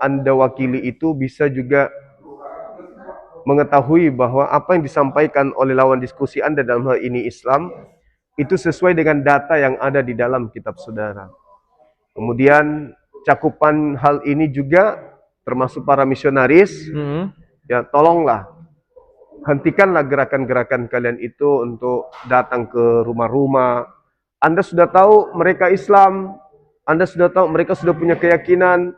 Anda wakili itu bisa juga mengetahui bahwa apa yang disampaikan oleh lawan diskusi Anda, dalam hal ini Islam, itu sesuai dengan data yang ada di dalam kitab saudara. Kemudian cakupan hal ini juga termasuk para misionaris. Ya, tolonglah hentikanlah gerakan-gerakan kalian itu untuk datang ke rumah-rumah. Anda sudah tahu mereka Islam, Anda sudah tahu mereka sudah punya keyakinan,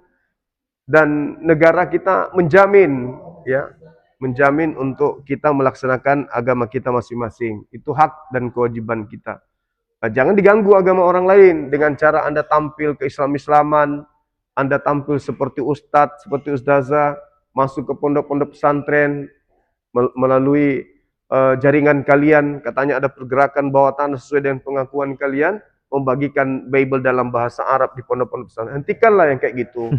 dan negara kita menjamin, ya, menjamin untuk kita melaksanakan agama kita masing-masing. Itu hak dan kewajiban kita. Nah, jangan diganggu agama orang lain dengan cara Anda tampil ke Islam-Islaman, Anda tampil seperti ustadz, seperti ustazah, masuk ke pondok-pondok pesantren, melalui jaringan kalian, katanya ada pergerakan bawah tanah sesuai dengan pengakuan kalian, membagikan Bible dalam bahasa Arab di pondok-pondok pesantren. Hentikanlah yang kayak gitu.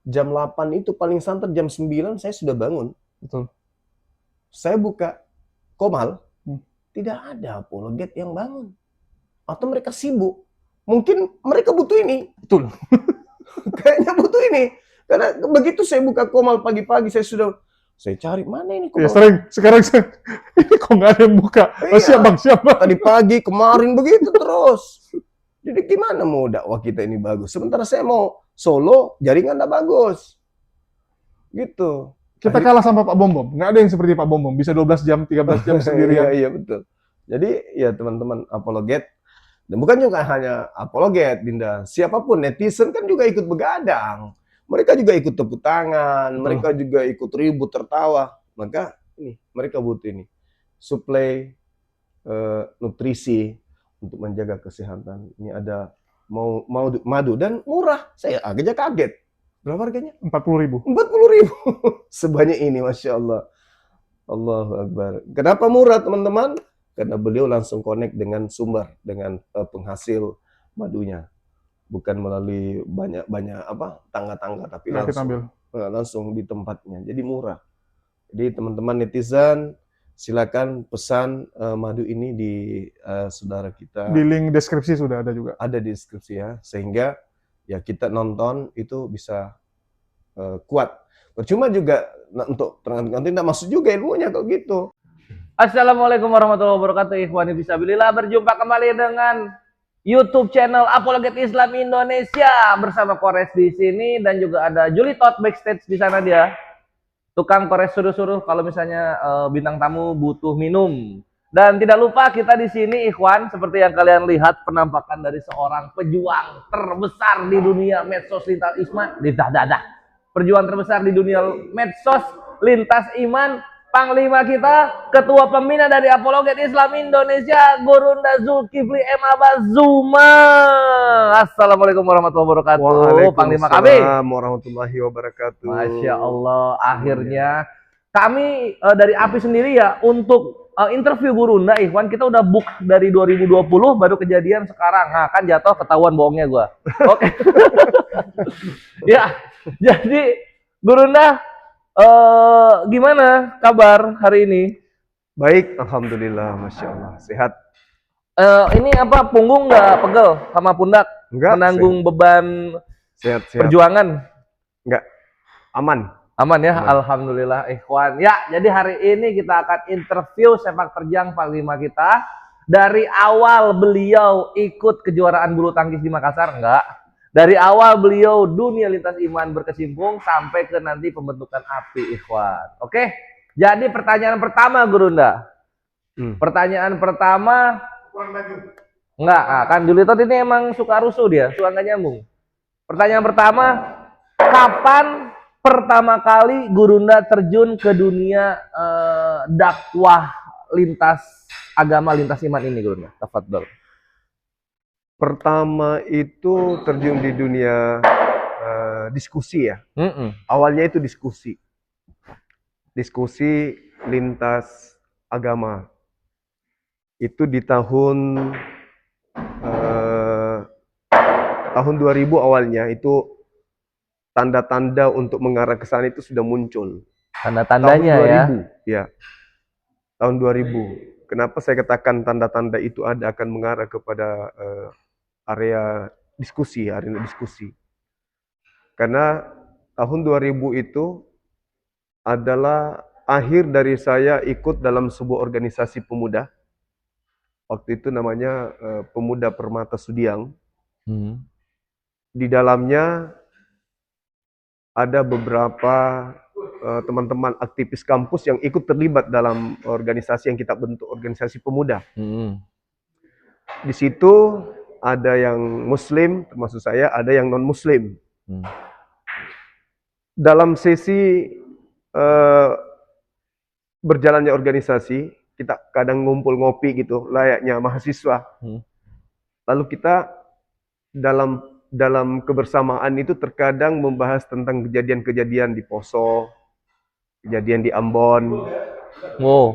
Jam 8 itu paling santer, jam 9 saya sudah bangun. Betul. Saya buka Komal, tidak ada apologet yang bangun. Atau mereka sibuk. Mungkin mereka butuh ini. Betul. Kayaknya butuh ini. Karena begitu saya buka Komal pagi-pagi, saya cari mana ini Komal. Ya, sekarang ini kok nggak ada yang buka. Oh, siap bang, siap bang. Tadi pagi, kemarin begitu terus. Jadi gimana mau dakwah kita ini bagus? Sementara saya mau solo, jaringan nggak bagus. Gitu. Kita kalah sama Pak Bom Bom. Nggak ada yang seperti Pak Bom Bom. Bisa 12 jam, 13 jam sendirian. Iya, betul. Jadi ya teman-teman apologet. Dan bukan juga hanya apologet, Dinda. Siapapun, netizen kan juga ikut begadang. Mereka juga ikut tepuk tangan. Mereka juga ikut ribut, tertawa. Maka ini, mereka butuh ini. Suplai nutrisi untuk menjaga kesehatan. Ini ada madu dan murah. Saya agak kaget. Berapa harganya? 40.000. 40.000. Sebanyak ini, Masya Allah. Allahu Akbar. Kenapa murah, teman-teman? Karena beliau langsung connect dengan sumber, dengan penghasil madunya. Bukan melalui banyak tangga-tangga, tapi langsung di tempatnya. Jadi murah. Jadi teman-teman netizen, silakan pesan madu ini di saudara kita. Di link deskripsi sudah ada juga. Ada di deskripsi ya, sehingga ya kita nonton itu bisa kuat. Percuma juga untuk nanti tidak masuk juga ilmunya kalau gitu. Assalamualaikum warahmatullahi wabarakatuh. Ikhwani fisabilillah, berjumpa kembali dengan YouTube channel Apologet Islam Indonesia bersama Kores di sini, dan juga ada Juli Tot backstage di sana, dia tukang Kores suruh-suruh kalau misalnya bintang tamu butuh minum. Dan tidak lupa kita di sini, ikhwan, seperti yang kalian lihat penampakan dari seorang pejuang terbesar di dunia medsos lintas iman, perjuangan terbesar di dunia medsos lintas iman, Panglima kita, Ketua Pembina dari Apologet Islam Indonesia, Gurunda Zulkifli M. Abazuma. Assalamualaikum warahmatullahi wabarakatuh. Panglima kami. Waalaikumsalam warahmatullahi wabarakatuh. Masya Allah, akhirnya kami dari API sendiri ya untuk interview Gurunda, Ikhwan, kita udah book dari 2020, baru kejadian sekarang. Nah, kan jatuh ketahuan bohongnya gua. Oke. Ya, jadi Gurunda, gimana kabar hari ini? Baik, alhamdulillah, Masya Allah, sehat. Ini apa, punggung nggak pegel sama pundak? Enggak, menanggung beban sehat. perjuangan? Enggak, aman. Aman ya, alhamdulillah, ikhwan. Ya, jadi hari ini kita akan interview sepak terjang Panglima kita. Dari awal beliau ikut kejuaraan bulu tangkis di Makassar, enggak. Dari awal beliau dunia lintas iman berkecimpung sampai ke nanti pembentukan API, ikhwan. Oke, jadi pertanyaan pertama, Gurunda. Pertanyaan pertama, enggak, kan Julitot ini emang suka rusuh dia, suka nggak nyambung. Pertanyaan pertama, kapan pertama kali Gurunda terjun ke dunia dakwah lintas agama, lintas iman ini, Gurunda? Tafadhol. Pertama itu terjun di dunia diskusi ya. Awalnya itu diskusi lintas agama. Itu di tahun 2000 awalnya. Itu tanda-tanda untuk mengarah ke sana itu sudah muncul. Tanda-tandanya ya. Tahun 2000. Kenapa saya katakan tanda-tanda itu akan mengarah kepada area diskusi. Karena tahun 2000 itu adalah akhir dari saya ikut dalam sebuah organisasi pemuda. Waktu itu namanya Pemuda Permata Sudiang. Di dalamnya ada beberapa teman-teman aktivis kampus yang ikut terlibat dalam organisasi yang kita bentuk, organisasi pemuda. Di situ ada yang Muslim, termasuk saya, ada yang non-Muslim. Dalam sesi berjalannya organisasi, kita kadang ngumpul ngopi gitu, layaknya mahasiswa. Lalu kita dalam kebersamaan itu terkadang membahas tentang kejadian-kejadian di Poso, kejadian di Ambon. Wow,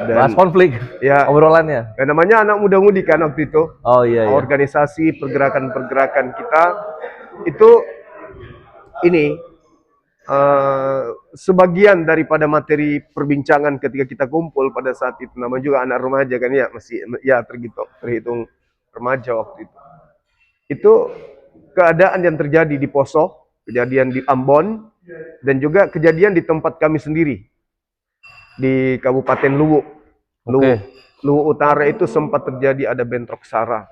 bahas konflik Ya, obrolannya. namanya anak muda-mudi kan waktu itu. Oh iya, iya. Organisasi, pergerakan-pergerakan kita itu ini sebagian daripada materi perbincangan ketika kita kumpul pada saat itu. Nama juga anak remaja kan ya, masih ya terhitung remaja waktu itu. Itu keadaan yang terjadi di Poso, kejadian di Ambon, dan juga kejadian di tempat kami sendiri di Kabupaten Luwu. Luwu Utara itu sempat terjadi ada bentrok sara.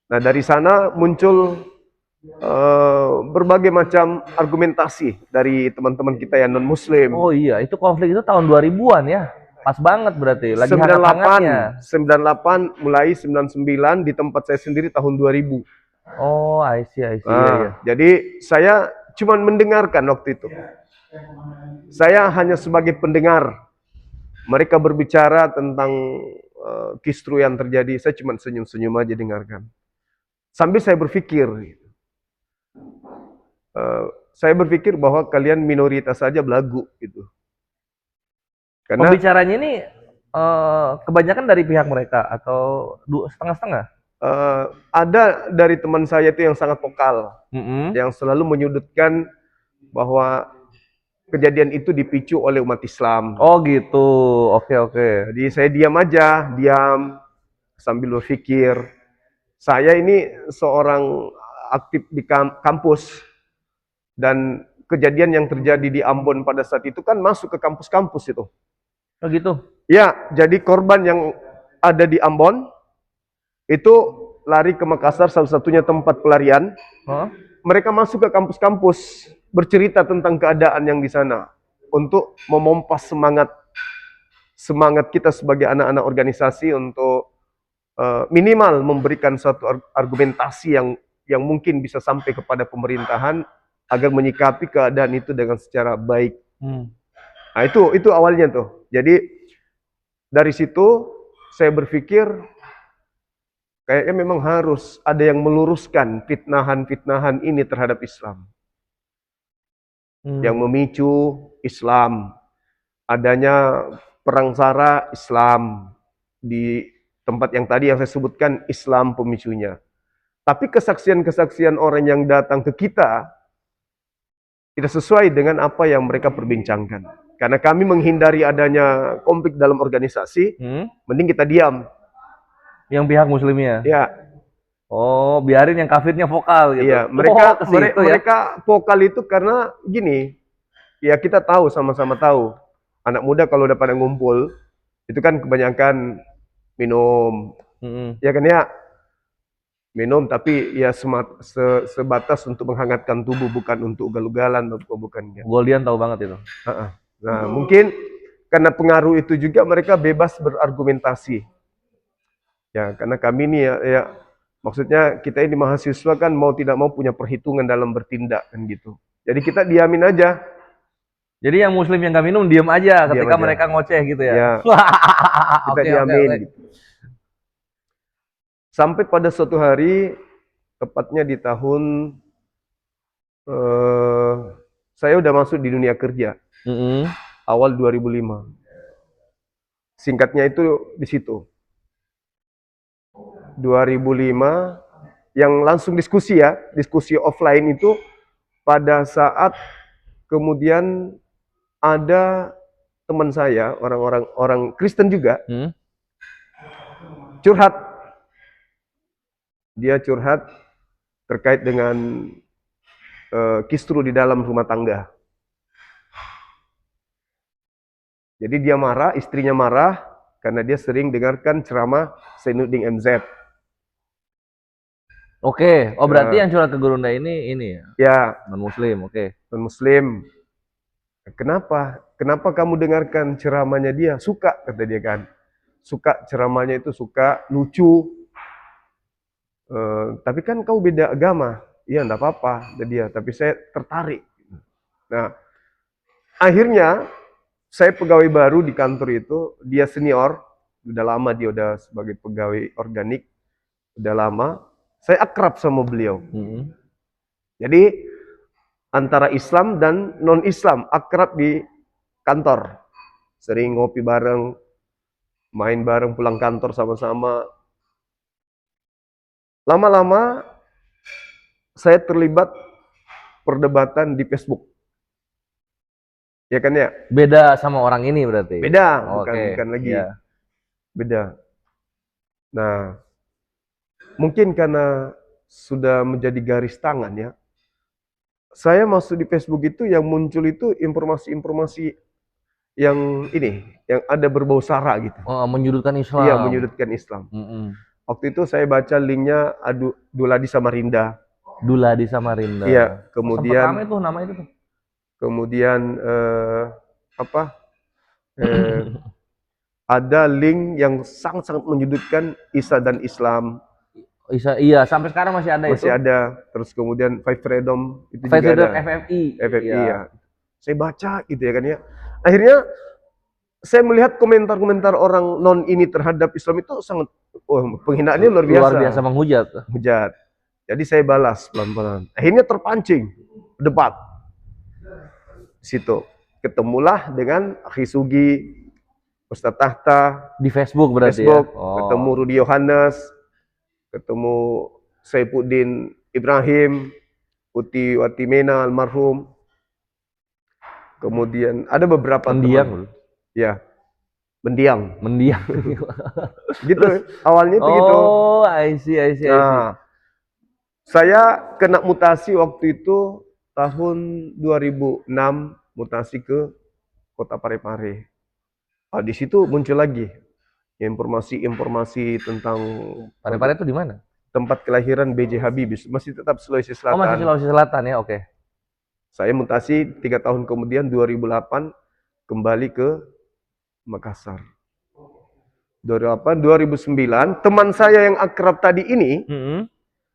Nah dari sana muncul berbagai macam argumentasi dari teman-teman kita yang non-Muslim. Oh iya, itu konflik itu tahun 2000-an ya. Pas banget berarti, lagi hangat-hangatnya. 98 mulai 99 di tempat saya sendiri tahun 2000. Oh, I see, iya. Jadi saya cuma mendengarkan waktu itu. Saya hanya sebagai pendengar. Mereka berbicara tentang kisru yang terjadi, saya cuma senyum-senyum aja dengarkan. Sambil saya berpikir, saya berpikir bahwa kalian minoritas saja belagu gitu. Karena pembicaranya ini kebanyakan dari pihak mereka atau setengah-setengah? ada dari teman saya itu yang sangat vokal, yang selalu menyudutkan bahwa kejadian itu dipicu oleh umat Islam. Oh gitu, oke. Jadi saya diam aja, sambil berpikir. Saya ini seorang aktif di kampus, dan kejadian yang terjadi di Ambon pada saat itu kan masuk ke kampus-kampus itu. Oh gitu? Ya, jadi korban yang ada di Ambon itu lari ke Makassar, salah satunya tempat pelarian. Mereka masuk ke kampus-kampus, bercerita tentang keadaan yang di sana untuk memompas semangat kita sebagai anak-anak organisasi untuk minimal memberikan suatu argumentasi yang mungkin bisa sampai kepada pemerintahan agar menyikapi keadaan itu dengan secara baik. Nah itu awalnya tuh. Jadi dari situ saya berpikir kayaknya memang harus ada yang meluruskan fitnahan-fitnahan ini terhadap Islam. Yang memicu Islam, adanya perang sara Islam di tempat yang tadi yang saya sebutkan, Islam pemicunya. Tapi kesaksian-kesaksian orang yang datang ke kita tidak sesuai dengan apa yang mereka perbincangkan. Karena kami menghindari adanya konflik dalam organisasi, mending kita diam. Yang pihak Muslimnya? Ya. Oh, biarin yang kafirnya vokal gitu. Iya, mereka vokal itu karena gini, ya kita tahu, sama-sama tahu, anak muda kalau udah pada ngumpul, itu kan kebanyakan minum, ya kan ya, minum tapi ya sebatas untuk menghangatkan tubuh, bukan untuk ugal-ugalan, bukan. Goldian tahu banget itu. Nah, mungkin karena pengaruh itu juga mereka bebas berargumentasi. Ya, karena kami ini ya maksudnya kita ini mahasiswa kan mau tidak mau punya perhitungan dalam bertindak kan gitu. Jadi kita diamin aja. Jadi yang Muslim yang nggak minum diam aja ketika mereka ngoceh gitu ya. Ya. Kita diamin. Gitu. Sampai pada suatu hari, tepatnya di tahun saya udah masuk di dunia kerja. Awal 2005. Singkatnya itu di situ. 2005 yang langsung diskusi offline itu pada saat kemudian ada teman saya, orang Kristen juga, curhat. Dia curhat terkait dengan kisru di dalam rumah tangga. Jadi dia marah, istrinya marah karena dia sering dengarkan ceramah Zainuddin MZ. Oke, oh berarti Ya. yang curhat ke Gurunda ini ya, Ya, non-muslim, oke. non-muslim. Kenapa? Kenapa kamu dengarkan ceramahnya dia? Suka, kata dia kan. Suka ceramahnya itu, suka, lucu. Tapi kan kau beda agama. Iya, enggak apa-apa, kata dia. Tapi saya tertarik. Nah, akhirnya saya pegawai baru di kantor itu. Dia senior. Udah lama dia udah sebagai pegawai organik. Udah lama. Saya akrab sama beliau. Jadi antara Islam dan non-Islam akrab di kantor. Sering ngopi bareng, main bareng, pulang kantor sama-sama. Lama-lama saya terlibat perdebatan di Facebook. Ya kan ya? Beda sama orang ini berarti. Beda, Oke, bukan lagi. iya. Beda. Nah, mungkin karena sudah menjadi garis tangan ya. Saya masuk di Facebook itu yang muncul itu informasi-informasi yang ini, yang ada berbau sara gitu. Oh, menyudutkan Islam. Iya, menyudutkan Islam. Waktu itu saya baca linknya Duladi Samarinda. Duladi Samarinda. Iya, Sempat kemudian rame tuh nama itu tuh. kemudian ada link yang sangat-sangat menyudutkan Isa dan Islam. Iya, sampai sekarang masih ada Masih itu. ada. Terus kemudian Five Freedom itu Five juga Freedom ada. FFI. FFI Iya. ya. Saya baca gitu ya kan ya. Akhirnya saya melihat komentar-komentar orang non ini terhadap Islam itu sangat penghinaannya luar biasa. Luar biasa menghujat. Hujat. Jadi saya balas pelan-pelan. Akhirnya terpancing debat. Situ ketemulah dengan Akhi Sugi, Ustadz Tahta, Di Facebook berarti Facebook, ya. Oh. ketemu Rudi Yohanes, ketemu Saifuddin Ibrahim, Uti Watimena almarhum. Kemudian ada beberapa Mendiang. Ya, mendiang. Mendiang. Gitu. Awalnya itu gitu. Oh, I see. Nah, saya kena mutasi waktu itu tahun 2006, mutasi ke Kota Parepare. Di situ muncul lagi informasi-informasi tentang Parepare itu di mana? tempat kelahiran B.J. Habibie, masih tetap Sulawesi Selatan. Oh, masih Sulawesi Selatan ya, oke. Saya mutasi 3 tahun kemudian 2008 kembali ke Makassar. 2008, 2009 teman saya yang akrab tadi ini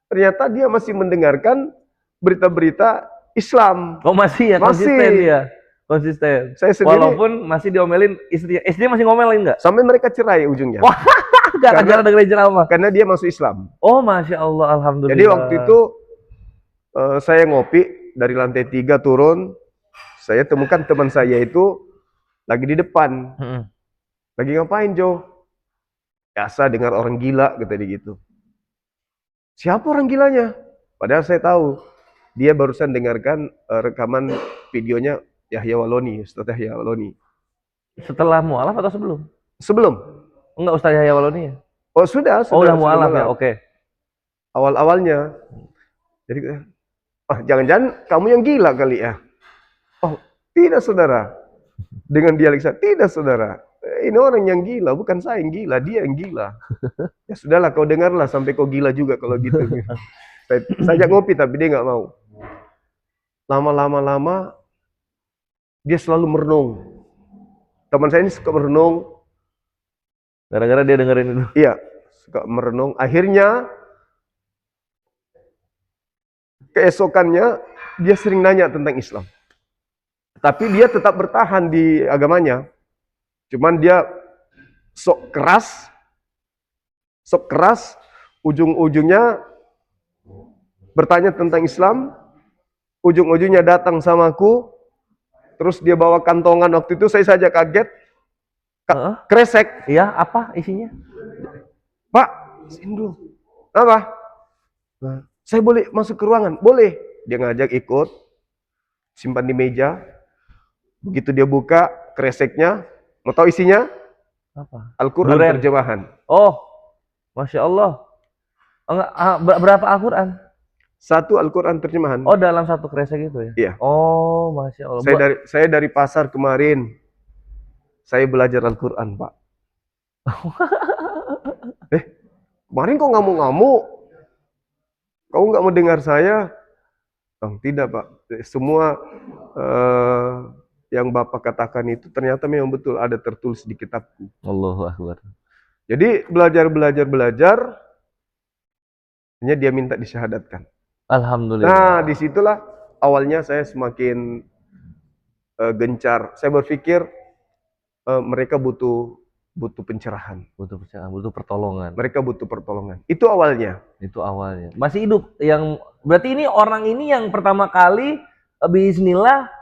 ternyata dia masih mendengarkan berita-berita Islam. Oh, masih ya, Masih. konsisten ya. Konsisten. Saya sendiri Walaupun masih diomelin istrinya masih ngomelin nggak? sampai mereka cerai ujungnya. Wah, gara-gara dengerin ceramah. Karena dia masuk Islam. Oh, Masya Allah, alhamdulillah. Jadi waktu itu saya ngopi dari lantai 3 turun, saya temukan teman saya itu lagi di depan. Lagi ngapain, Jo? Biasa dengar orang gila, kata dia gitu. Siapa orang gilanya? Padahal saya tahu dia barusan dengarkan rekaman videonya Yahya Waloni, Ustaz Yahya Waloni. Setelah mualaf atau sebelum? Sebelum. Enggak, Ustaz Yahya Waloni ya? Oh, sudah Udah mualaf ya, oke. Awal-awalnya. Jadi, jangan-jangan kamu yang gila kali ya? Oh, tidak saudara. Dengan dialek saya, tidak saudara. Ini orang yang gila, bukan saya yang gila, dia yang gila. Ya sudahlah, kau dengarlah sampai kau gila juga kalau gitu. Saya ajak ngopi tapi dia nggak mau. Lama-lama dia selalu merenung. Teman saya ini suka merenung. Gara-gara dia dengerin itu. Iya, suka merenung. Akhirnya keesokannya dia sering nanya tentang Islam. Tapi dia tetap bertahan di agamanya. Cuman dia sok keras, ujung-ujungnya bertanya tentang Islam, ujung-ujungnya datang sama aku, terus dia bawa kantongan. Waktu itu saya saja kaget, kresek. Iya, apa isinya? Pak, sini dulu. Apa? Saya boleh masuk ke ruangan? Boleh. Dia ngajak ikut, simpan di meja. Begitu dia buka kreseknya, mau tahu isinya? Apa? Al-Quran terjemahan. Oh, Masya Allah. Enggak, berapa Al-Quran? Satu Al-Quran terjemahan. Oh, dalam satu kresek itu ya? Iya. Oh, Masya Allah. Saya dari pasar kemarin, saya belajar Al-Quran, Pak. Kemarin kok ngamuk-ngamuk? Kamu nggak mau dengar saya? Oh, tidak, Pak. Semua yang Bapak katakan itu ternyata memang betul ada tertulis di kitabku. Allahu Akbar. Jadi belajar, hanya dia minta disyahadatkan. Alhamdulillah. Nah, disitulah awalnya saya semakin gencar. Saya berpikir mereka butuh pencerahan. Butuh pencerahan, butuh pertolongan. Mereka butuh pertolongan. Itu awalnya. Itu awalnya. Masih hidup yang berarti ini orang ini yang pertama kali bismillah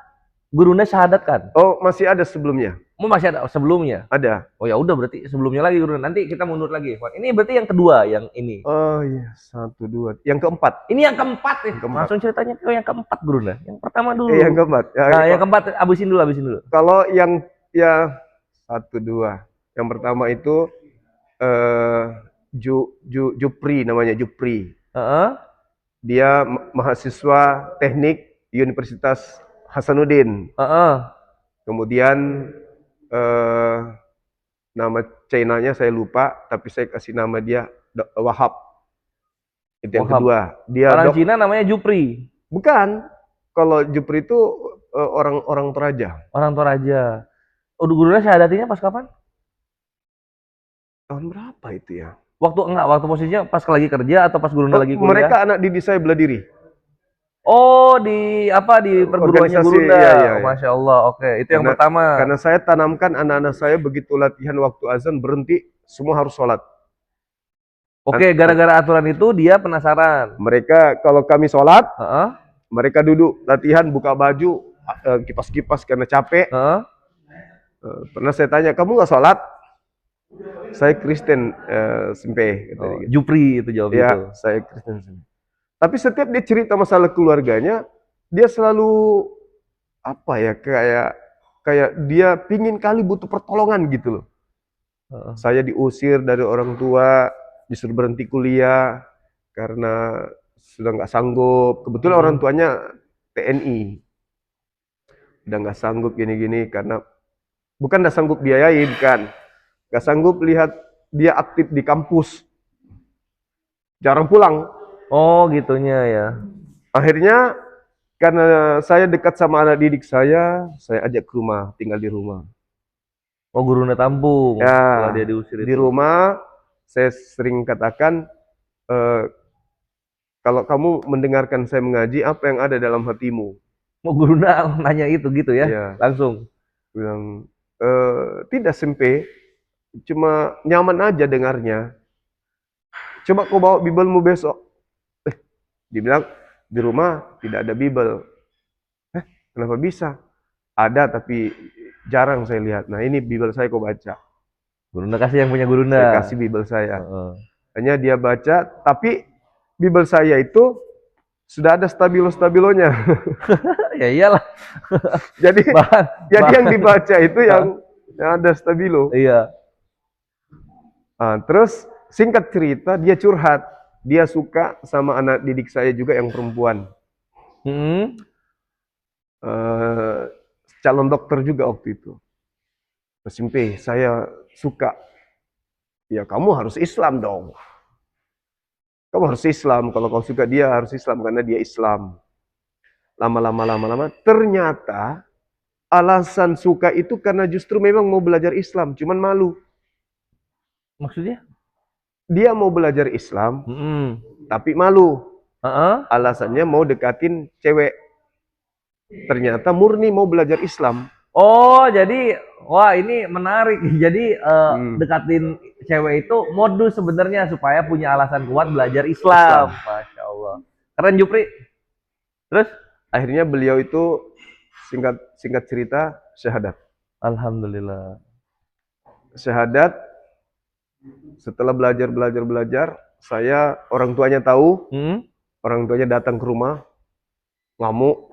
guruna syahadatkan. Oh, masih ada sebelumnya. Masih ada sebelumnya. Ada. Oh ya udah berarti sebelumnya lagi guruna. Nanti kita mundur lagi. Ini berarti yang kedua yang ini. Oh iya, 1, 2. Yang keempat. Ini yang keempat ya. Yang keempat. Langsung ceritanya ke yang keempat guruna. Yang pertama dulu. Yang keempat. Ya, Nah, yang keempat abisin dulu. Kalau yang ya 1, 2. Yang pertama itu Jupri namanya, Jupri. Dia mahasiswa teknik Universitas Hasanuddin. Kemudian nama China-nya saya lupa, tapi saya kasih nama dia Wahab. Itu yang Wahab. kedua. Dia Orang Cina namanya Jupri. Bukan. Kalau Jupri itu orang Toraja. Orang Toraja. Udah guruna syahadatinya pas kapan? Tahun berapa itu ya? Waktu posisinya pas lagi kerja atau pas guruna lagi kuliah? Mereka anak didik saya bela diri. Oh, di perguruannya Organisasi, gurunda. iya. Masya Allah. Oke, itu yang pertama. Karena saya tanamkan anak-anak saya begitu latihan waktu azan berhenti, semua harus sholat. Oke, gara-gara aturan itu dia penasaran. Mereka kalau kami sholat, mereka duduk latihan buka baju, kipas-kipas karena capek. Pernah saya tanya, kamu nggak sholat? Saya Kristen Sempe. Jupri itu jawab ya, itu. Saya Kristen Sempe. Tapi setiap dia cerita masalah keluarganya, dia selalu apa ya, kayak dia pingin kali butuh pertolongan gitu loh. Saya diusir dari orang tua, disuruh berhenti kuliah karena sudah nggak sanggup. Kebetulan orang tuanya TNI, udah nggak sanggup gini-gini karena bukan nggak sanggup biayain kan, nggak sanggup lihat dia aktif di kampus, jarang pulang. Oh gitunya ya. Akhirnya karena saya dekat sama anak didik saya ajak ke rumah, tinggal di rumah. Oh guruna tampung. Ya, setelah dia diusir di rumah saya sering katakan, kalau kamu mendengarkan saya mengaji, apa yang ada dalam hatimu? Mau guruna nanya itu gitu ya? Ya. Langsung. Bilang, tidak Sempe, cuma nyaman aja dengarnya. Coba kau bawa Bibelmu besok. Dibilang, di rumah tidak ada Bibel. Kenapa bisa? Ada, tapi jarang saya lihat. Nah ini Bibel saya kau baca. Guruna kasih yang punya guruna. Saya kasih Bibel saya. Hanya dia baca, tapi Bibel saya itu sudah ada stabilo-stabilonya. Ya iyalah. Jadi yang dibaca itu yang ada stabilo. Iya. Nah, terus singkat cerita dia curhat, dia suka sama anak didik saya juga yang perempuan. Calon dokter juga waktu itu. Simpe, saya suka. Ya kamu harus Islam dong. Kamu harus Islam, kalau kau suka dia harus Islam karena dia Islam. Lama-lama, ternyata alasan suka itu karena justru memang mau belajar Islam, cuman malu. Maksudnya? Dia mau belajar Islam, tapi malu. Alasannya mau dekatin cewek. Ternyata murni mau belajar Islam. Oh, jadi wah ini menarik. Jadi dekatin cewek itu modus sebenarnya supaya punya alasan kuat belajar Islam. Masya Allah. Keren Jupri. Terus akhirnya beliau itu singkat cerita syahadat. Alhamdulillah. Syahadat. Setelah belajar, saya orang tuanya tahu. Orang tuanya datang ke rumah, ngamuk,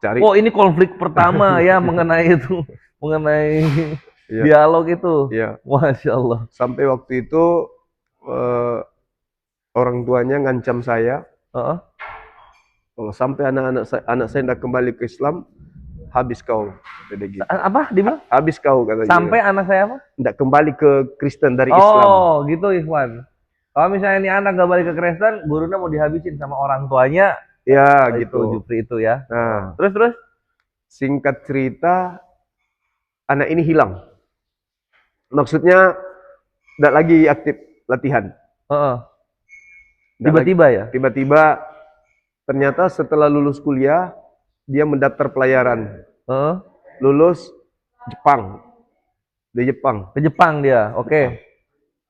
cari. Oh ini konflik pertama ya mengenai itu, mengenai dialog itu. Iya. Masya Allah. Sampai waktu itu orang tuanya ngancam saya, Heeh. Kalau sampai anak saya tidak kembali ke Islam, habis kau. Kata gitu. Apa dibilang? Habis kau katanya. Sampai anak saya apa? Tidak kembali ke Kristen dari Islam. Oh, gitu Ikhwan. Kalau misalnya ini anak gak balik ke Kristen, gurunya mau dihabisin sama orang tuanya. Ya, Itu gitu. Jupri itu ya. Nah, Terus? singkat cerita, anak ini hilang. Maksudnya, tidak lagi aktif latihan. Heeh. Nggak Tiba-tiba ya? Tiba-tiba, ternyata setelah lulus kuliah, dia mendaftar pelayaran. Heeh. Lulus Jepang. Di Jepang. Ke Jepang dia. Oke.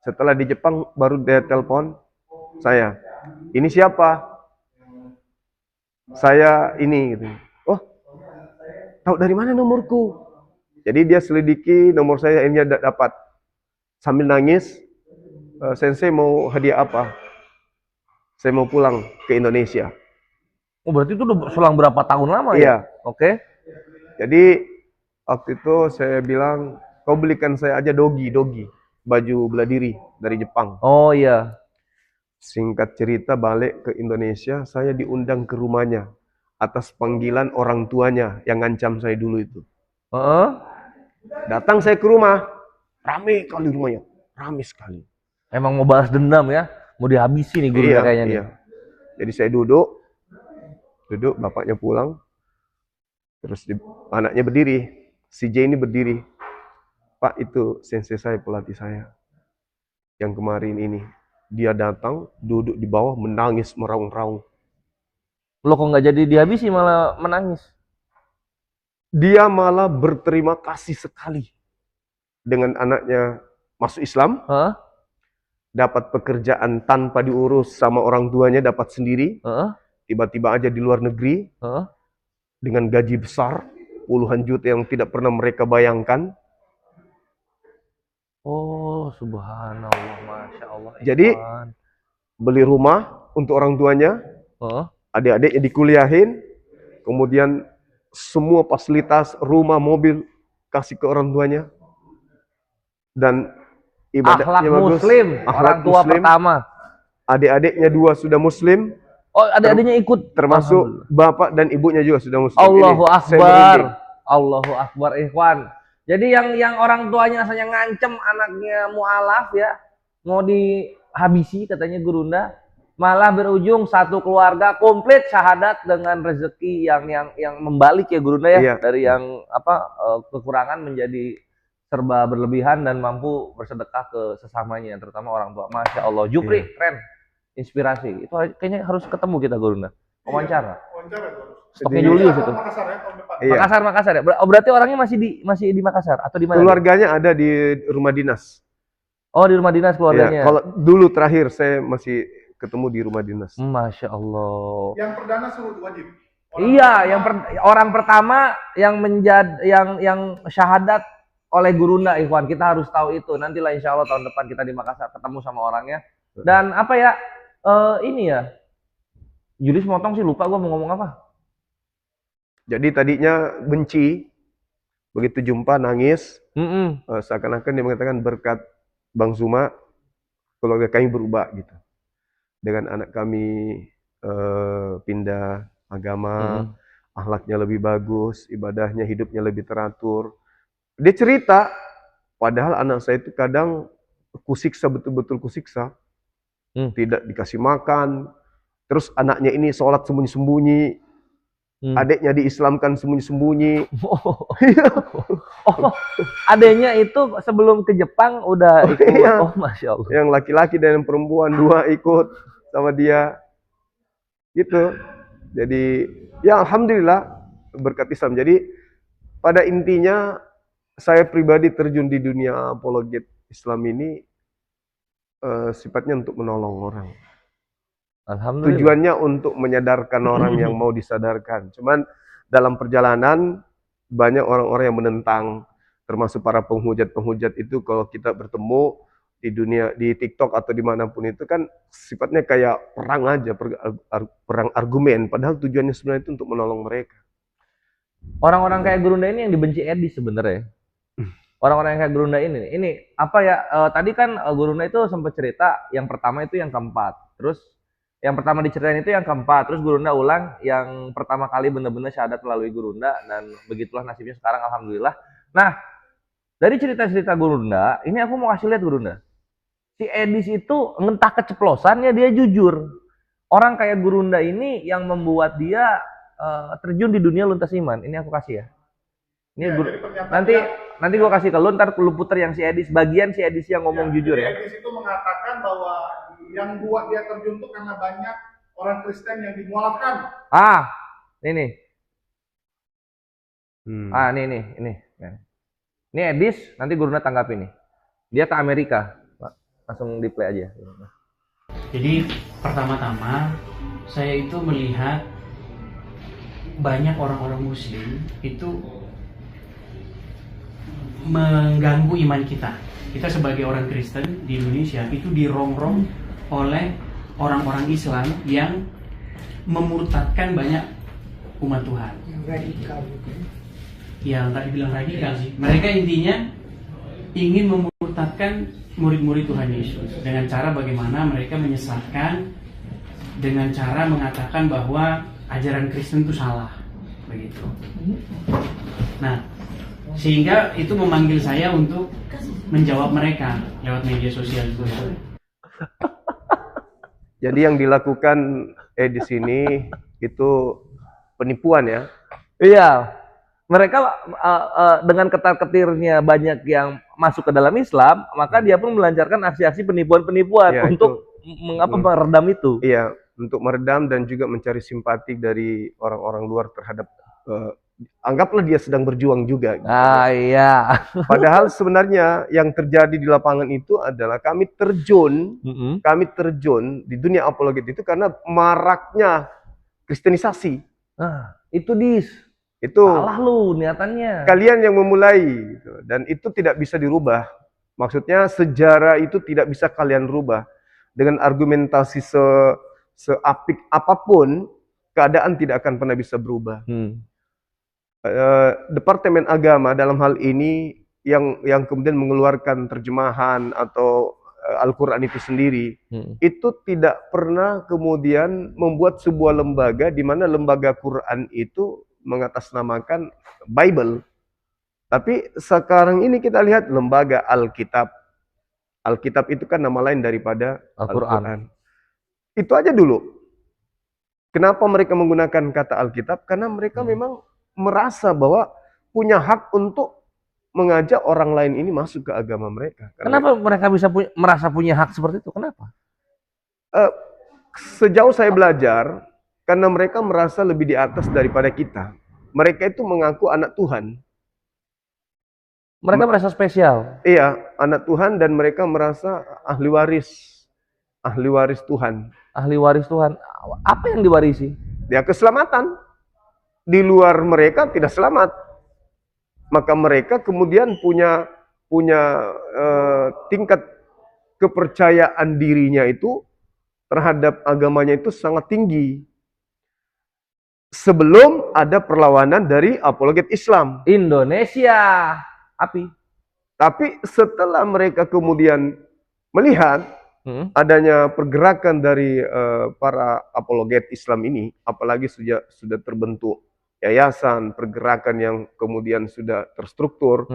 Setelah di Jepang, baru dia telepon saya. Ini siapa? Saya ini. Gitu. Oh, tahu dari mana nomorku? Jadi dia selidiki nomor saya, ini dapat. Sambil nangis, Sensei mau hadiah apa? Saya mau pulang ke Indonesia. Oh, berarti itu udah selang berapa tahun lama Iya. ya? Oke. Jadi waktu itu saya bilang, kau belikan saya aja dogi, baju bela diri dari Jepang. Oh iya. Singkat cerita balik ke Indonesia, saya diundang ke rumahnya atas panggilan orang tuanya yang ngancam saya dulu itu. Heeh. Datang saya ke rumah, rame kali rumahnya, rame sekali. Emang mau balas dendam ya? Mau dihabisi nih gurunya kayaknya nih. Iya. Jadi saya duduk, bapaknya pulang, terus anaknya berdiri, si J ini berdiri. Pak, itu sensei saya, pelatih saya yang kemarin ini. Dia datang, duduk di bawah, menangis, meraung-raung. Lo kok nggak jadi dihabisi malah menangis? Dia malah berterima kasih sekali dengan anaknya masuk Islam, Heeh. dapat pekerjaan tanpa diurus sama orang tuanya, dapat sendiri, Heeh. tiba-tiba aja di luar negeri, Heeh. dengan gaji besar, puluhan juta yang tidak pernah mereka bayangkan. Oh, subhanallah, masya Allah. Jadi, Ikhwan. beli rumah untuk orang tuanya, Heeh. adik-adiknya dikuliahin, kemudian semua fasilitas, rumah, mobil, kasih ke orang tuanya. Dan ibadahnya Akhlak bagus. muslim, Akhlak orang tua muslim. pertama. Adik-adiknya 2 sudah muslim, Oh, adik-adiknya ikut. termasuk bapak dan ibunya juga sudah muslim. Allahu Ini saya Akbar. merinding. Allahu Akbar, Ikhwan. Jadi yang orang tuanya asalnya ngancem anaknya mualaf ya, mau dihabisi katanya gurunda, malah berujung satu keluarga komplit syahadat dengan rezeki yang membalik ya gurunda ya, Iya. dari yang kekurangan menjadi serba berlebihan dan mampu bersedekah ke sesamanya, terutama orang tua. Masya Allah, Jupri, keren, inspirasi. Itu kayaknya harus ketemu kita gurunda, wawancara. Oke, Julius itu. Makassar ya tahun depan. Iya. Makassar ya. Berarti orangnya masih di Makassar atau di mana? Keluarganya ada di rumah dinas. Oh, di rumah dinas keluarganya. Ya, kalau dulu terakhir saya masih ketemu di rumah dinas. Masya Allah. Yang perdana surut wajib. Iya, orang pertama yang yang syahadat oleh gurunda, Ikhwan. Kita harus tahu itu. Nantilah insya Allah tahun depan kita di Makassar ketemu sama orangnya. Dan apa ya? Ini ya. Julius motong sih, lupa gua mau ngomong apa. Jadi tadinya benci, begitu jumpa nangis, seakan-akan dia mengatakan berkat Bang Zuma, keluarga kami berubah gitu. Dengan anak kami pindah agama, akhlaknya lebih bagus, ibadahnya, hidupnya lebih teratur. Dia cerita, padahal anak saya itu kadang kusiksa, betul-betul kusiksa. Tidak dikasih makan, terus anaknya ini sholat sembunyi-sembunyi, adiknya diislamkan sembunyi-sembunyi. Oh, adiknya itu sebelum ke Jepang udah ikut. Iya. Oh, Masya Allah. Yang laki-laki dan yang perempuan 2 ikut sama dia. Gitu. Jadi, ya alhamdulillah berkat Islam. Jadi, pada intinya saya pribadi terjun di dunia apologet Islam ini sifatnya untuk menolong orang. Alhamdulillah. Tujuannya untuk menyadarkan orang yang mau disadarkan. Cuman dalam perjalanan banyak orang-orang yang menentang, termasuk para penghujat-penghujat itu. Kalau kita bertemu di dunia, di TikTok atau dimanapun itu kan sifatnya kayak perang aja, perang argumen. Padahal tujuannya sebenarnya itu untuk menolong mereka. Orang-orang kayak Gurunda ini yang dibenci Edi sebenarnya. Orang-orang yang kayak Gurunda ini apa ya? Tadi kan Gurunda itu sempat cerita yang pertama itu yang keempat. Terus Yang pertama diceritain itu yang keempat, terus Gurunda ulang yang pertama kali benar-benar syahadat melalui Gurunda, dan begitulah nasibnya sekarang, alhamdulillah. Nah, dari cerita-cerita Gurunda, ini aku mau kasih lihat Gurunda. Si Edis itu entah keceplosannya dia jujur. Orang kayak Gurunda ini yang membuat dia terjun di dunia luntas iman. Ini aku kasih ya. Ini Ya, Gur- jadi pernyataannya- nanti gua kasih ke lu, ntar lu puter yang si Edis, bagian si Edis yang ngomong jujur ya. Edis itu mengatakan bahwa yang buat dia terjun itu karena banyak orang Kristen yang dimualafkan. Ah, ini. Hmm. Ah, ini. Ini Edis, nanti Gurunda tanggapin nih. Dia ke Amerika. Langsung di play aja. Jadi pertama-tama saya itu melihat banyak orang-orang muslim itu mengganggu iman kita. Kita sebagai orang Kristen di Indonesia itu dirongrong oleh orang-orang Islam yang memurtadkan banyak umat Tuhan. Ya, nggak dibilang radikal sih. Mereka intinya ingin memurtadkan murid-murid Tuhan Yesus dengan cara bagaimana mereka menyesatkan, dengan cara mengatakan bahwa ajaran Kristen itu salah, begitu. Nah, sehingga itu memanggil saya untuk menjawab mereka lewat media sosial itu. Jadi yang dilakukan di sini itu penipuan ya. Iya, mereka dengan ketar-ketirnya banyak yang masuk ke dalam Islam, maka dia pun melancarkan aksi-aksi penipuan-penipuan Ya, untuk meredam itu. Iya, untuk meredam dan juga mencari simpati dari orang-orang luar terhadap anggaplah dia sedang berjuang juga. Gitu. Ah iya. Padahal sebenarnya yang terjadi di lapangan itu adalah kami terjun di dunia apologet itu karena maraknya Kristenisasi. Nah, itu dis. Itu Salah lu niatannya. kalian yang memulai gitu. Dan itu tidak bisa dirubah. Maksudnya sejarah itu tidak bisa kalian rubah dengan argumentasi seapik apapun, keadaan tidak akan pernah bisa berubah. Departemen Agama dalam hal ini yang kemudian mengeluarkan terjemahan atau Al-Quran itu sendiri, itu tidak pernah kemudian membuat sebuah lembaga di mana lembaga Quran itu mengatasnamakan Bible. Tapi sekarang ini kita lihat lembaga Alkitab. Alkitab itu kan nama lain daripada Al-Quran. Itu aja dulu. Kenapa mereka menggunakan kata Alkitab? Karena mereka memang merasa bahwa punya hak untuk mengajak orang lain ini masuk ke agama mereka. Kenapa mereka bisa merasa punya hak seperti itu? Kenapa? Sejauh saya belajar, karena mereka merasa lebih di atas daripada kita. Mereka itu mengaku anak Tuhan. Mereka merasa spesial. Iya, anak Tuhan, dan mereka merasa ahli waris Tuhan. Ahli waris Tuhan. Apa yang diwarisi? Ya, keselamatan. Di luar mereka tidak selamat. Maka mereka kemudian punya tingkat kepercayaan dirinya itu terhadap agamanya itu sangat tinggi. Sebelum ada perlawanan dari apologet Islam. Indonesia. Api. Tapi setelah mereka kemudian melihat adanya pergerakan dari para apologet Islam ini, apalagi sudah terbentuk yayasan, pergerakan yang kemudian sudah terstruktur,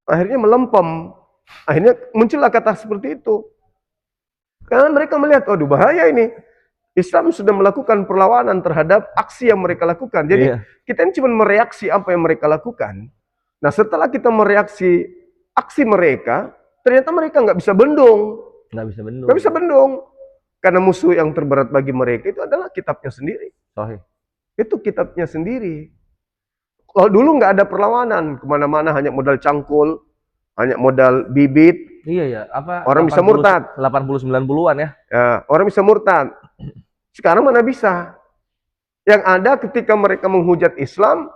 akhirnya melempem. Akhirnya muncullah kata seperti itu. Karena mereka melihat, waduh bahaya ini. Islam sudah melakukan perlawanan terhadap aksi yang mereka lakukan. Jadi kita ini cuma mereaksi apa yang mereka lakukan. Nah, setelah kita mereaksi aksi mereka, ternyata mereka nggak bisa bendung. Nggak bisa bendung. Karena musuh yang terberat bagi mereka itu adalah kitabnya sendiri. Sahih. Itu kitabnya sendiri. Kalau dulu nggak ada perlawanan, kemana-mana hanya modal cangkul, hanya modal bibit. Iya ya, apa? Orang bisa murtad. 80-90-an ya. Ya, orang bisa murtad. Sekarang mana bisa? Yang ada ketika mereka menghujat Islam,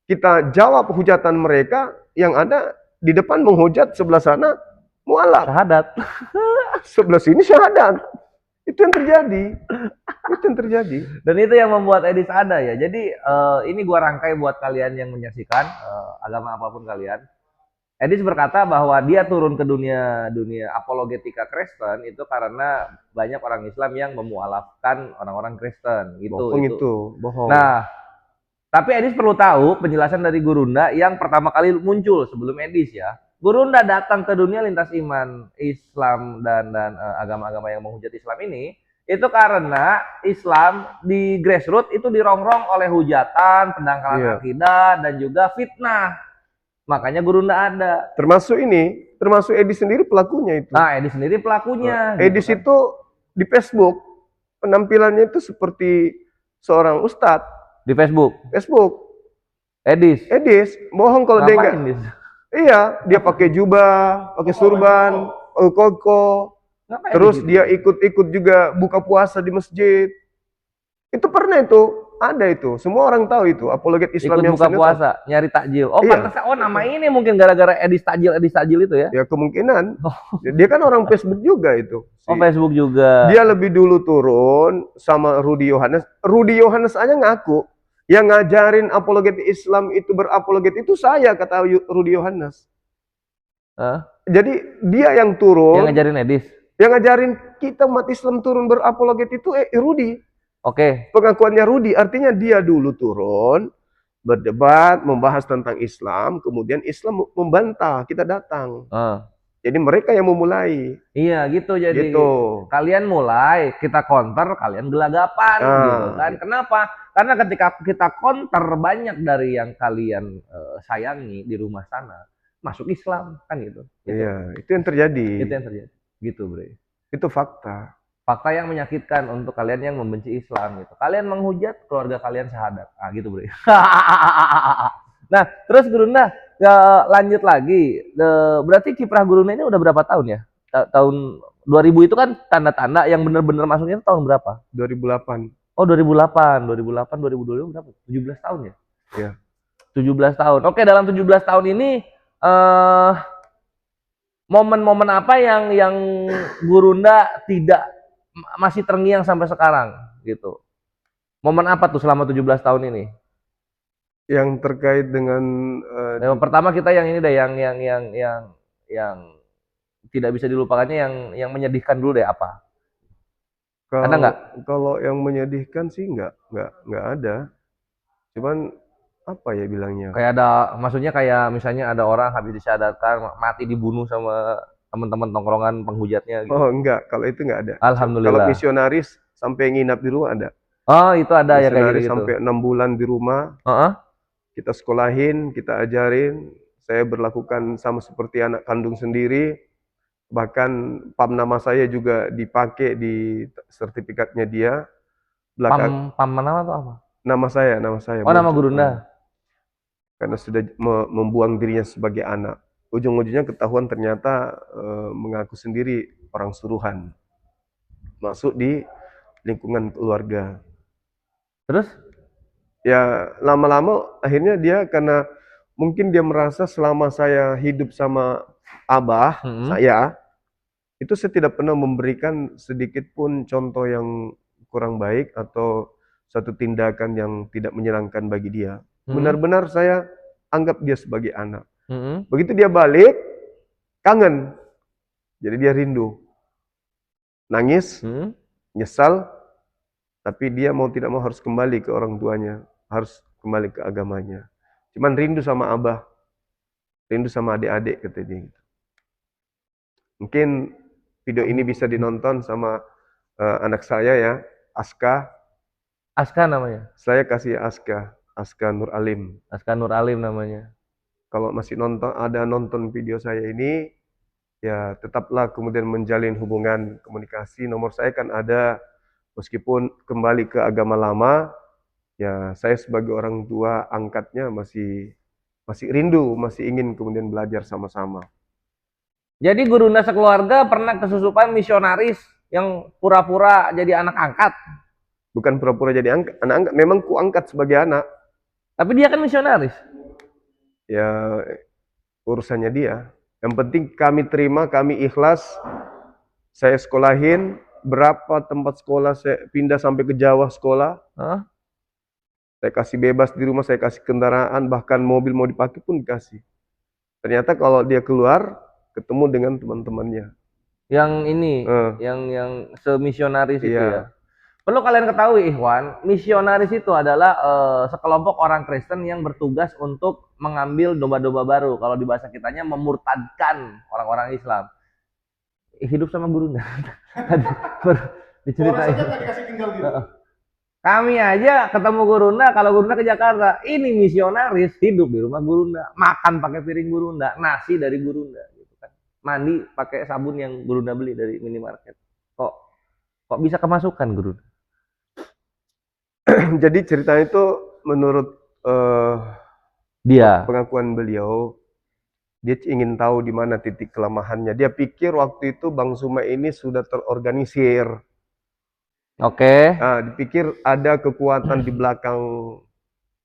kita jawab hujatan mereka, yang ada di depan menghujat, sebelah sana mualaf. Syahadat. Sebelah sini syahadat. Itu yang terjadi. Itu yang terjadi. Dan itu yang membuat Edis ada ya. Jadi ini gua rangkai buat kalian yang menyaksikan agama apapun kalian. Edis berkata bahwa dia turun ke dunia apologetika Kristen itu karena banyak orang Islam yang memualafkan orang-orang Kristen gitu. Bohong itu, bohong. Nah, tapi Edis perlu tahu penjelasan dari Gurunda yang pertama kali muncul sebelum Edis ya. Gurunda datang ke dunia lintas iman Islam dan agama-agama yang menghujat Islam ini itu karena Islam di grassroots itu dirongrong oleh hujatan, pendangkalan akidah dan juga fitnah. Makanya Gurunda ada. Termasuk Edis sendiri pelakunya itu. Nah, Edis sendiri pelakunya. Edis gitu kan. itu di Facebook penampilannya itu seperti seorang ustadz. Di Facebook. Edis bohong kalau dia enggak. Iya, dia pakai jubah, pakai surban, koko. Terus dia ikut-ikut juga buka puasa di masjid. Itu pernah itu. Ada itu, semua orang tahu itu apologet Islam ikut yang buka puasa, nyari takjil. Oh, iya. pantas. Oh, nama ini mungkin gara-gara Edis Tajil itu ya? Ya kemungkinan. Dia kan orang Facebook juga itu. Oh, Facebook juga. Dia lebih dulu turun sama Rudy Yohanes. Rudy Yohanes aja ngaku yang ngajarin apologet Islam itu berapologet itu saya, kata Rudy Yohanes. Jadi dia yang turun. Yang ngajarin Edis. Yang ngajarin kita umat Islam turun berapologet itu Rudy. Oke. Pengakuannya Rudy, artinya dia dulu turun, berdebat, membahas tentang Islam, kemudian Islam membantah, kita datang. Jadi mereka yang memulai. Iya, gitu jadi. Gitu. Kalian mulai, kita counter, kalian gelagapan. Gitu kan. Kenapa? Karena ketika kita counter, banyak dari yang kalian sayangi di rumah sana, masuk Islam, kan gitu. Iya, itu yang terjadi. Itu yang terjadi. Gitu, Bre. Itu fakta. Fakta yang menyakitkan untuk kalian yang membenci Islam gitu. Kalian menghujat, keluarga kalian syahadat. Ah gitu, Bre. Nah, terus Gurunda lanjut lagi. Berarti kiprah Gurunda ini udah berapa tahun ya? Tahun 2000 itu kan tanda-tanda yang benar-benar masuknya itu tahun berapa? 2008. Oh, 2008, 2020 berapa? 17 tahun ya? Iya. 17 tahun. Oke, dalam 17 tahun ini momen-momen apa yang Gurunda tidak masih terngiang sampai sekarang gitu. Momen apa tuh selama 17 tahun ini? Yang terkait dengan yang pertama kita yang ini deh yang tidak bisa dilupakannya yang menyedihkan dulu deh apa? Ada nggak? Kalau yang menyedihkan sih nggak ada. Cuman apa ya bilangnya? Kayak ada, maksudnya kayak misalnya ada orang habis disyahadatkan mati dibunuh sama teman-teman tongkrongan penghujatnya gitu. Oh enggak, kalau itu enggak ada. Alhamdulillah. Kalau misionaris sampai nginap di rumah ada. Oh, itu ada ya kayak gitu. Sampai 6 bulan di rumah. Kita sekolahin, kita ajarin. Saya berlakukan sama seperti anak kandung sendiri. Bahkan PAM nama saya juga dipakai di sertifikatnya dia. PAM nama atau apa? Nama saya. Oh, nama Gurunda. Karena sudah membuang dirinya sebagai anak. Ujung-ujungnya ketahuan ternyata mengaku sendiri orang suruhan. Masuk di lingkungan keluarga. Terus? Ya lama-lama akhirnya dia karena mungkin dia merasa selama saya hidup sama abah saya, itu saya tidak pernah memberikan sedikit pun contoh yang kurang baik atau satu tindakan yang tidak menyenangkan bagi dia. Benar-benar saya anggap dia sebagai anak. Begitu dia balik, kangen. Jadi dia rindu. Nangis, nyesal, tapi dia mau tidak mau harus kembali ke orang tuanya. Harus kembali ke agamanya. Cuman rindu sama abah. Rindu sama adik-adik, kata dia. Mungkin video ini bisa dinonton sama anak saya ya, Aska. Aska namanya? Saya kasih Aska Nur Alim. Aska Nur Alim namanya. Kalau masih nonton video saya ini, ya tetaplah kemudian menjalin hubungan komunikasi. Nomor saya kan ada, meskipun kembali ke agama lama, ya saya sebagai orang tua angkatnya masih rindu, masih ingin kemudian belajar sama-sama. Jadi Gurunda sekeluarga pernah kesusupan misionaris yang pura-pura jadi anak angkat? Bukan pura-pura jadi anak angkat, memang ku angkat sebagai anak. Tapi dia kan misionaris. Ya urusannya dia. Yang penting kami terima, kami ikhlas. Saya sekolahin, berapa tempat sekolah saya pindah sampai ke Jawa sekolah. Saya kasih bebas di rumah, saya kasih kendaraan, bahkan mobil mau dipakai pun dikasih. Ternyata kalau dia keluar ketemu dengan teman-temannya. Yang ini, Eh, yang semisionaris itu iya. ya. Perlu kalian ketahui, Ikhwan, misionaris itu adalah sekelompok orang Kristen yang bertugas untuk mengambil domba-domba baru. Kalau di bahasa kitanya memurtadkan orang-orang Islam. Hidup sama guru Orang diceritain. saja nggak dikasih tinggal gitu. Kami aja ketemu Gurunda, kalau Gurunda ke Jakarta, ini misionaris hidup di rumah Gurunda, makan pakai piring Gurunda, nasi dari Gurunda, gitu kan. Mandi pakai sabun yang Gurunda beli dari minimarket. Kok bisa kemasukan Gurunda? Jadi ceritanya itu menurut Dia. pengakuan beliau, dia ingin tahu di mana titik kelemahannya. Dia pikir waktu itu Bang Suma ini sudah terorganisir. Oke. Dipikir ada kekuatan di belakang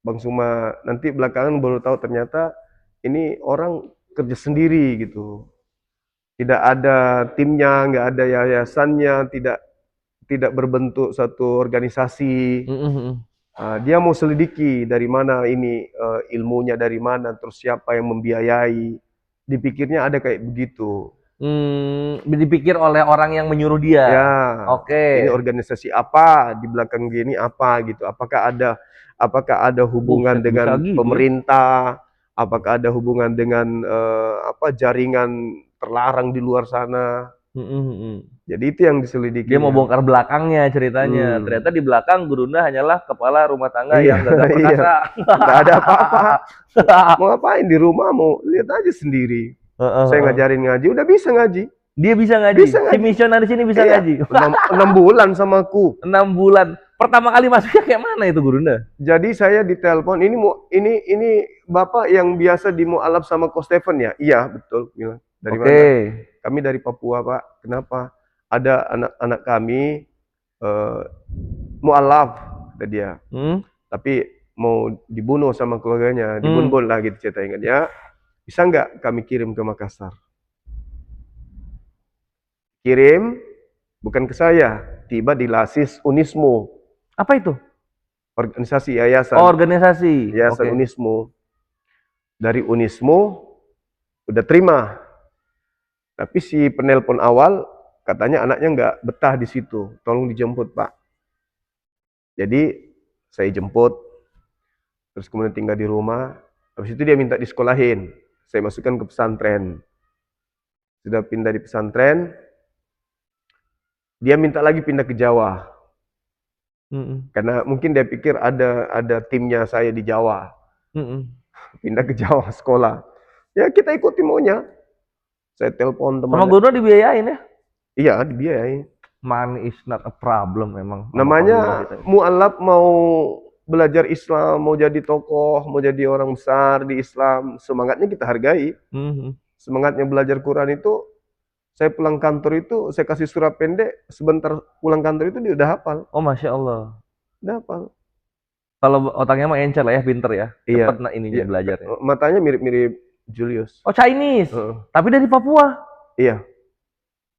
Bang Suma. Nanti belakangan baru tahu ternyata ini orang kerja sendiri gitu. Tidak ada timnya, nggak ada yayasannya, tidak berbentuk satu organisasi. Dia mau selidiki dari mana ini ilmunya dari mana, terus siapa yang membiayai. Dipikirnya ada kayak begitu. Dipikir oleh orang yang menyuruh dia. Ya, Oke. ini organisasi apa di belakang gini apa gitu. Apakah ada hubungan Buset, dengan bisa gitu ya? pemerintah? Apakah ada hubungan dengan jaringan terlarang di luar sana? Jadi itu yang diselidiki. Dia mau bongkar belakangnya ceritanya. Ternyata di belakang Gurunda hanyalah kepala rumah tangga Iya, yang gagah perkasa. Nggak ada apa-apa. Mau ngapain di rumah, mau lihat aja sendiri. Saya ngajarin ngaji, udah bisa ngaji. Dia bisa ngaji. Bisa ngaji. Si misionaris ini bisa Iya, ngaji. 6 bulan sama aku. 6 bulan. Pertama kali masuknya kayak mana itu Gurunda? Jadi saya ditelepon, ini Bapak yang biasa di mualaf sama Ko Stephen ya? Iya, betul. Bilang, dari mana? Kami dari Papua, Pak. Kenapa? Ada anak-anak kami mualaf, kata dia. Tapi mau dibunuh sama keluarganya, dibunbun lah gitu ceritanya kan ya. Bisa nggak kami kirim ke Makassar? Kirim, bukan ke saya, tiba di Lasis Unismo. Apa itu? Organisasi yayasan. Oh, organisasi. Yayasan Unismo. Dari Unismo udah terima. Tapi si penelpon awal katanya anaknya nggak betah di situ. Tolong dijemput, Pak. Jadi saya jemput. Terus kemudian tinggal di rumah. Habis itu dia minta disekolahin. Saya masukkan ke pesantren. Sudah pindah di pesantren. Dia minta lagi pindah ke Jawa. Karena mungkin dia pikir ada timnya saya di Jawa. Pindah ke Jawa sekolah. Ya kita ikuti maunya. Saya telepon teman. Sama Gurunda dibiayain ya? Iya, dibiayai. Money is not a problem memang. Namanya mualaf mau belajar Islam, mau jadi tokoh, mau jadi orang besar di Islam, semangatnya kita hargai. Semangatnya belajar Quran itu, saya pulang kantor itu, saya kasih surat pendek, sebentar pulang kantor itu dia udah hafal. Oh, Masya Allah. Udah hafal. Kalau otaknya mah encer lah ya, pinter ya. Iya. Cepet ininya belajarnya. Matanya mirip-mirip Julius. Oh, Chinese. Tapi dari Papua. Iya.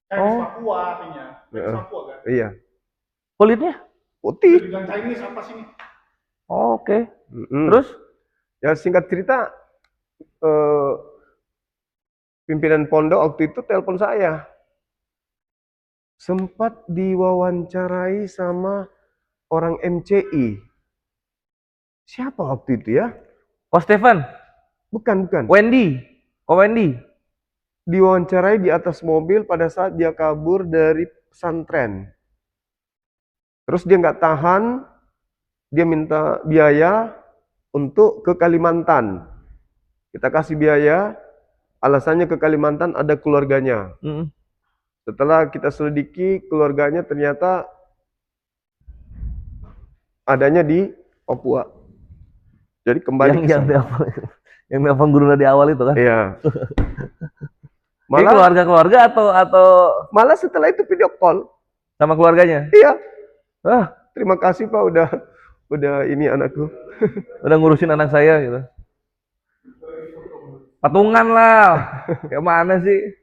Chinese Papua artinya. Chinese Papua kan? Iya. Kulitnya? Jadi Putih. bilang Chinese apa sih ini? Oh, oke. Terus? Ya singkat cerita, pimpinan pondok waktu itu telepon saya. Sempat diwawancarai sama orang MCI. Siapa waktu itu ya? Oh, Stephen? Bukan. Wendy? Oh, Wendy? Diwawancarai di atas mobil pada saat dia kabur dari pesantren. Terus dia nggak tahan, dia minta biaya untuk ke Kalimantan. Kita kasih biaya, alasannya ke Kalimantan ada keluarganya. Setelah kita selidiki, keluarganya ternyata adanya di Papua. Jadi kembali yang nelfon Gurunda di awal itu kan? Iya. Malah keluarga-keluarga atau malah setelah itu video call sama keluarganya? Iya. Terima kasih Pak udah ini anakku. Udah ngurusin anak saya gitu. Patungan lah. Kayak mana sih?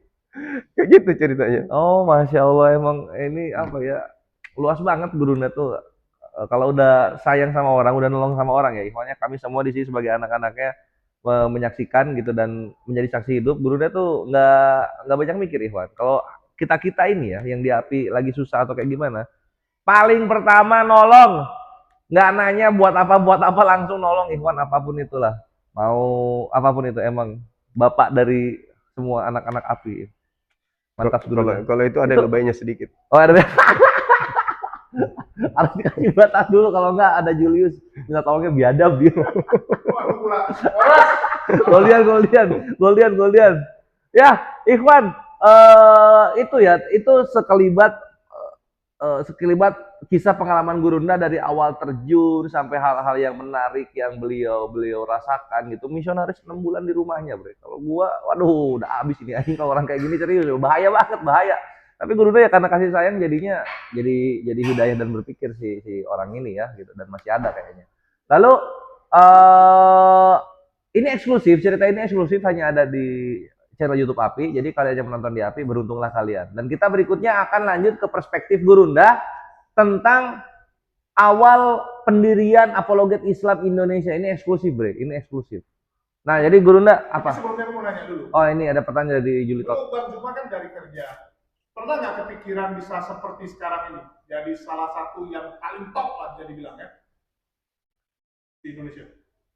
Kayak gitu ceritanya. Oh, Masya Allah, emang ini apa ya, luas banget Gurunda tuh. Kalau udah sayang sama orang, udah nolong sama orang ya, ikhwannya kami semua di sini sebagai anak-anaknya menyaksikan gitu dan menjadi saksi hidup, gurunya tuh nggak banyak mikir Ikhwan. Kalau kita ini ya yang di API lagi susah atau kayak gimana, paling pertama nolong, nggak nanya buat apa langsung nolong Ikhwan, apapun itulah, mau apapun itu emang bapak dari semua anak-anak API. Mantap gurunya. Kalau itu ada Itu- lebaynya sedikit. Oh ada harus dikasih batas dulu, kalau nggak ada Julius minta tolongnya biadab dia. Waduh pula. Horas. Goldian. Ya, Ikhwan, itu ya, itu sekelibat kisah pengalaman Gurunda dari awal terjun sampai hal-hal yang menarik yang beliau rasakan gitu. Misionaris 6 bulan di rumahnya, Bre. Kalau gua, waduh, udah habis ini anjing kalau orang kayak gini serius, bahaya banget, bahaya. Tapi Gurunda ya karena kasih sayang jadinya jadi hidayah dan berpikir si orang ini ya gitu, dan masih ada kayaknya. Lalu ini eksklusif, cerita ini eksklusif hanya ada di channel YouTube API. Jadi kalian yang menonton di API, beruntunglah kalian. Dan kita berikutnya akan lanjut ke perspektif Gurunda tentang awal pendirian Apologet Islam Indonesia. Ini eksklusif, Bre. Ini eksklusif. Nah, jadi Gurunda apa? Sebelumnya aku mau nanya dulu. Oh, ini ada pertanyaan dari Juli Tot. Lu Bang Juma kan dari kerja. Pernah nggak kepikiran bisa seperti sekarang ini? Jadi salah satu yang paling top lah bisa dibilang ya di Indonesia.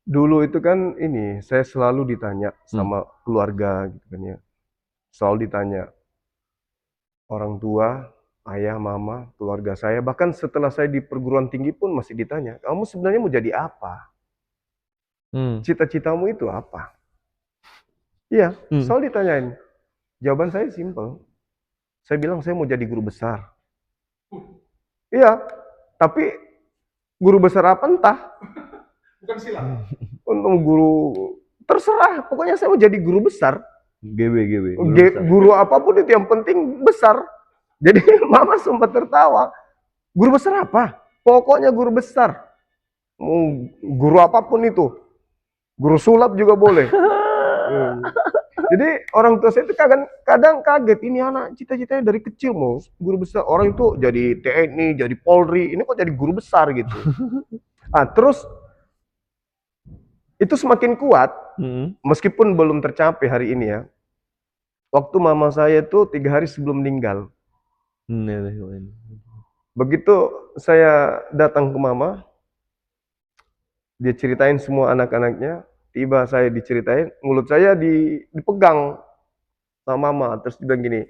Dulu itu kan ini, saya selalu ditanya sama keluarga gitu kan ya. Selalu ditanya orang tua, ayah, mama, keluarga saya. Bahkan setelah saya di perguruan tinggi pun masih ditanya, kamu sebenarnya mau jadi apa? Cita-citamu itu apa? Iya, selalu ditanyain. Jawaban saya simpel. Saya bilang saya mau jadi guru besar. Iya, tapi guru besar apa entah. Bukan silat. Untuk guru terserah, pokoknya saya mau jadi guru besar. GB. Guru apapun itu yang penting besar. Jadi mama sempat tertawa. Guru besar apa? Pokoknya guru besar. Mau guru apapun itu. Guru sulap juga boleh. Jadi orang tua saya itu kadang kaget, ini anak cita-citanya dari kecil mau guru besar. Orang itu jadi TNI, jadi Polri, ini kok jadi guru besar gitu. Terus itu semakin kuat, meskipun belum tercapai hari ini ya. Waktu mama saya itu 3 hari sebelum meninggal. Begitu saya datang ke mama, dia ceritain semua anak-anaknya. Tiba saya diceritain, mulut saya dipegang sama mama. Terus dia bilang gini,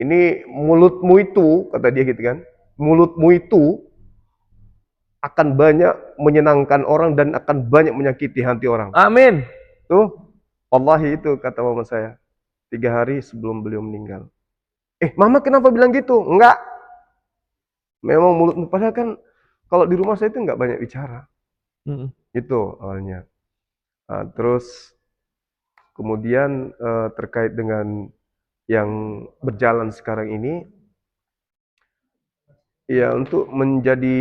ini mulutmu itu, kata dia gitu kan, mulutmu itu akan banyak menyenangkan orang dan akan banyak menyakiti hati orang. Amin. Tuh, wallahi itu kata mama saya, 3 hari sebelum beliau meninggal. Mama kenapa bilang gitu? Enggak. Memang mulutmu, padahal kan kalau di rumah saya itu enggak banyak bicara. Itu awalnya. Terus kemudian terkait dengan yang berjalan sekarang ini, ya untuk menjadi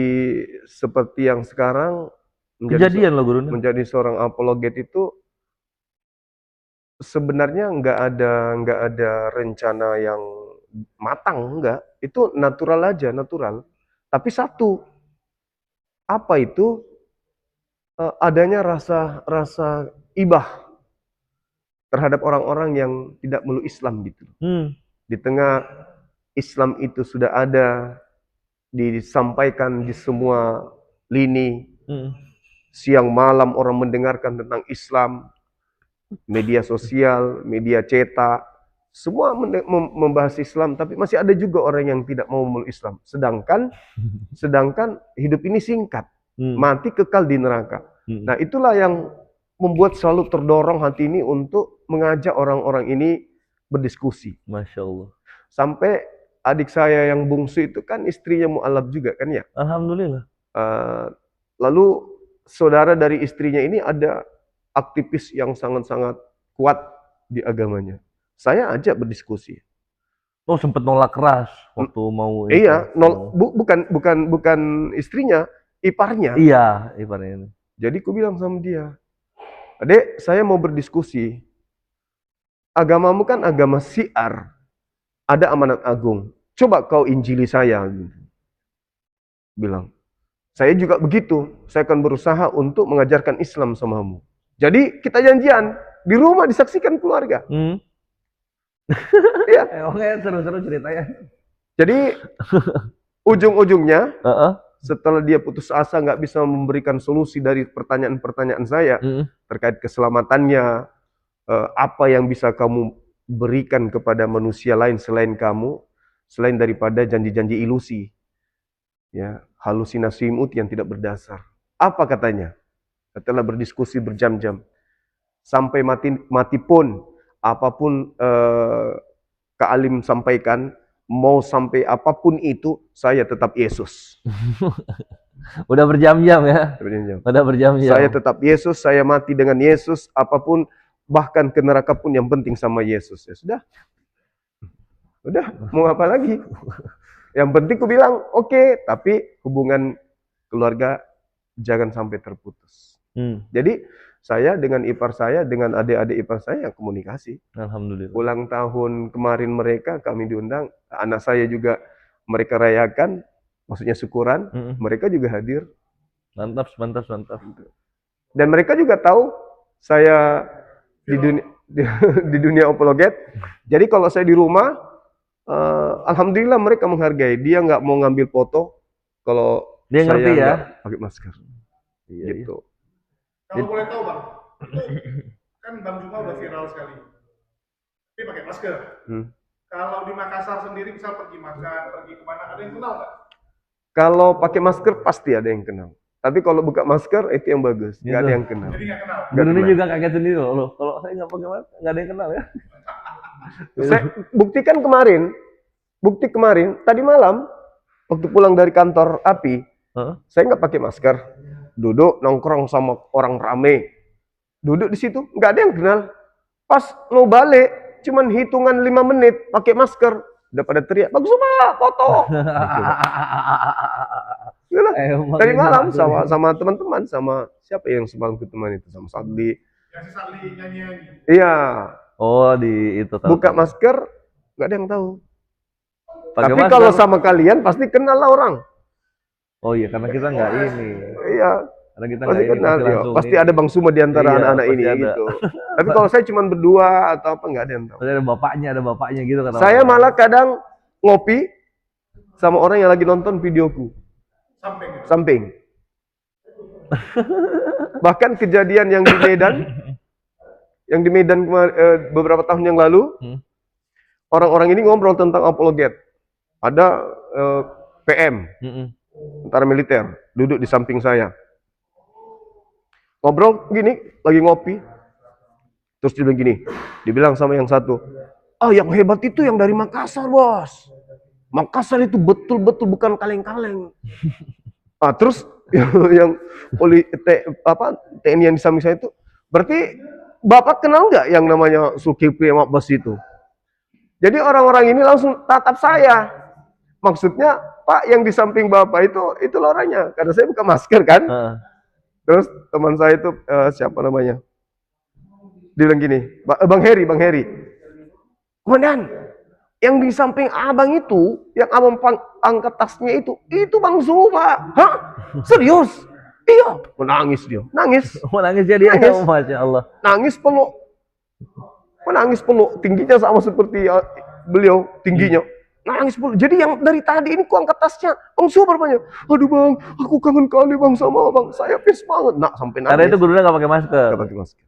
seperti yang sekarang, Kejadian loh Guru. menjadi seorang apologet itu sebenarnya nggak ada rencana yang matang, enggak. Itu natural aja, natural. Tapi satu, apa itu? Adanya rasa ibah terhadap orang-orang yang tidak meluk Islam gitu. Di tengah Islam itu sudah ada, disampaikan di semua lini, siang malam orang mendengarkan tentang Islam, media sosial, media cetak, semua membahas Islam, tapi masih ada juga orang yang tidak mau meluk Islam. Sedangkan hidup ini singkat. Mati kekal di neraka. Nah, itulah yang membuat selalu terdorong hati ini untuk mengajak orang-orang ini berdiskusi. Masya Allah. Sampai adik saya yang bungsu itu kan istrinya mu'alaf juga kan ya. Alhamdulillah. Lalu saudara dari istrinya ini ada aktivis yang sangat-sangat kuat di agamanya. Saya ajak berdiskusi. Oh, sempet nolak keras waktu mau Iya, bukan istrinya, iparnya. Iya, iparnya ini. Jadi aku bilang sama dia, "Adek, saya mau berdiskusi. Agamamu kan agama syiar. Ada amanat agung. Coba kau injili saya." Bilang. Saya juga begitu. Saya akan berusaha untuk mengajarkan Islam samamu. Jadi kita janjian di rumah disaksikan keluarga. Iya. Oke, seru-seru ceritanya. Jadi ujung-ujungnya Heeh. setelah dia putus asa nggak bisa memberikan solusi dari pertanyaan-pertanyaan saya terkait keselamatannya, apa yang bisa kamu berikan kepada manusia lain selain kamu, selain daripada janji-janji ilusi, ya, halusinasi imut yang tidak berdasar. Apa katanya? Setelah berdiskusi berjam-jam, sampai mati pun, apapun Kak Alim sampaikan, mau sampai apapun itu, saya tetap Yesus. Udah berjam-jam ya. Berjam-jam. Udah berjam-jam. Saya tetap Yesus, saya mati dengan Yesus, apapun, bahkan ke neraka pun yang penting sama Yesus. Ya sudah. Udah, mau apa lagi? Yang penting ku bilang, oke, tapi hubungan keluarga jangan sampai terputus. Jadi, saya dengan ipar saya, dengan adik-adik ipar saya yang komunikasi. Alhamdulillah. Ulang tahun kemarin mereka, kami diundang. Anak saya juga mereka rayakan, maksudnya syukuran. Mereka juga hadir. Mantap. Dan mereka juga tahu saya di dunia apologet. Jadi kalau saya di rumah, alhamdulillah mereka menghargai. Dia nggak mau ngambil foto kalau Dia saya ngerti ya? nggak pakai masker. Iya. Gitu. Kalau boleh tahu Bang, itu kan Bang Juma udah viral sekali. Tapi pakai masker. Kalau di Makassar sendiri misal pergi makan, pergi kemana, ada yang kenal nggak? Kalau pakai masker pasti ada yang kenal. Tapi kalau buka masker itu yang bagus. Nggak ada Gitu. yang kenal. Jadi nggak kenal. Guru ini juga kaget sendiri loh. Kalau saya nggak pakai masker, nggak ada yang kenal ya. Saya buktikan kemarin. Bukti kemarin, tadi malam waktu pulang dari kantor API, saya nggak pakai masker. Duduk nongkrong sama orang rame. Duduk di situ, nggak ada yang kenal. Pas mau balik, cuman hitungan 5 menit pakai masker. Udah pada teriak, bagus Pak, foto. Yalah, tadi malam sama teman-teman, sama siapa yang semalam teman itu, sama Sadli. Yang si Sadli nyanyi-nyanyi. Iya, Oh, di itu tahu. buka masker, nggak ada yang tahu. Pakai Tapi masker. kalau sama kalian pasti kenal lah orang. Oh iya, karena kita nggak ini. Iya, Karena kita pasti nggak ini. kenal. Iya, langsung pasti ini. ada Bang Suma di antara Iya, anak-anak pasti ini ada. gitu. Tapi kalau saya cuma berdua atau apa nggak ada yang tahu. Pasti ada bapaknya gitu kata Saya orang. malah kadang ngopi sama orang yang lagi nonton videoku Samping gitu. samping. Bahkan kejadian yang di Medan beberapa tahun yang lalu, orang-orang ini ngobrol tentang apologet. Ada PM, tentara militer, duduk di samping saya. Ngobrol gini, lagi ngopi. Terus dia bilang gini, dibilang sama yang satu, yang hebat itu yang dari Makassar, bos. Makassar itu betul-betul bukan kaleng-kaleng. Terus yang TNI yang di samping saya itu, berarti Bapak kenal nggak yang namanya Zulkifli Abbas itu? Jadi orang-orang ini langsung tatap saya. Maksudnya, Pak, yang di samping Bapak itu orangnya. Karena saya buka masker kan. Terus teman saya itu siapa namanya? Dia bilang gini, Bang Heri. Komandan, yang di samping abang itu, yang abang angkat tasnya itu Bang Zuma. Hah? Serius? Iya. Menangis dia. Nangis. Menangis jadi Nangis. Masya Allah. Nangis peluk. Menangis peluk. Tingginya sama seperti beliau. Tingginya. Nangis peluk. Jadi yang dari tadi ini ku angkat tasnya. Bang Zuma bertanya, aduh Bang, aku kangen kali Bang sama Bang. Saya pes banget. Nah, sampai nangis. Karena itu gurunya nggak pakai masker. Nggak pakai masker.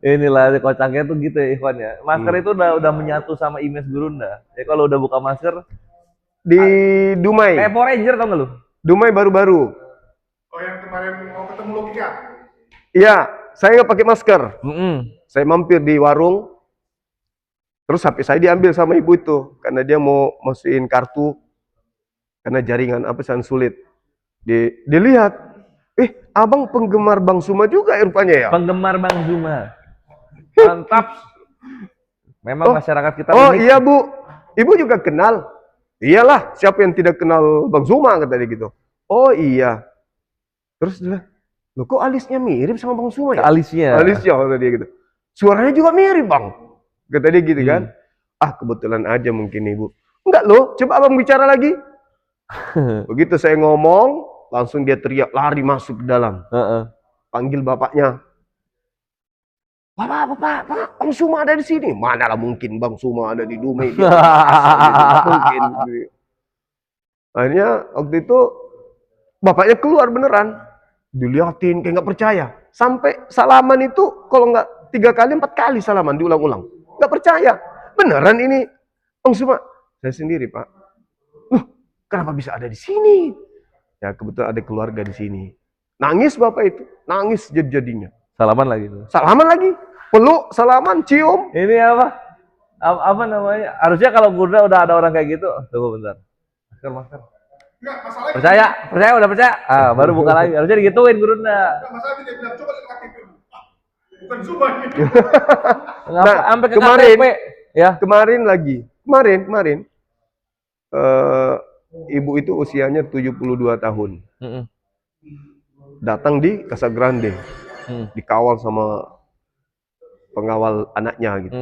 Inilah kocaknya tuh gitu ya Ikhwan ya. Masker itu udah menyatu sama image Gurunda. Ya kalau udah buka masker Di Dumai. kayak Power Ranger tau gak lu? Dumai baru-baru. Oh yang kemarin mau ketemu Logika. Iya, saya nggak pakai masker. Saya mampir di warung. Terus HP saya diambil sama ibu itu karena dia mau masukin kartu karena jaringan apa sih sulit. Dilihat, abang penggemar Bang Suma juga ya rupanya ya. Penggemar Bang Zuma. Mantap. Memang masyarakat kita unik. Iya Bu, ibu juga kenal. Iyalah, siapa yang tidak kenal Bang Zuma kata dia gitu. Oh iya. Terus dia, loh kok alisnya mirip sama Bang Zuma ya? Alisnya. Alisnya kata dia gitu. Suaranya juga mirip Bang. Kata dia gitu kan. Kebetulan aja mungkin ibu. Enggak loh, coba abang bicara lagi. Begitu saya ngomong, langsung dia teriak lari masuk ke dalam. panggil bapaknya. Pak, Bang Suma ada di sini. Manalah mungkin Bang Suma ada di Dumai. Nggak mungkin. Akhirnya waktu itu bapaknya keluar beneran. Dilihatin kayak nggak percaya. Sampai salaman itu kalau nggak 3 kali 4 kali salaman diulang-ulang. Nggak percaya. Beneran ini Bang Suma. Saya sendiri Pak. Kenapa bisa ada di sini? Ya kebetulan ada keluarga di sini. Nangis bapak itu. Nangis jadinya. Salaman lagi tuh. Salaman lagi. Peluk, salaman, cium. Ini apa? Apa namanya? Harusnya kalau Gurunda udah ada orang kayak gitu. Tunggu bentar. Masker. Enggak, masalahnya Percaya, udah percaya. Baru buka lagi. Harusnya digituin Gurunda. enggak, masalahnya dia bilang coba lihat KTP. Bukan Zuma ini. Ngapa sampai ke kemarin, KTP? Ya. Kemarin, ibu itu usianya 72 tahun. Datang di Casagrande. Dikawal sama pengawal anaknya gitu.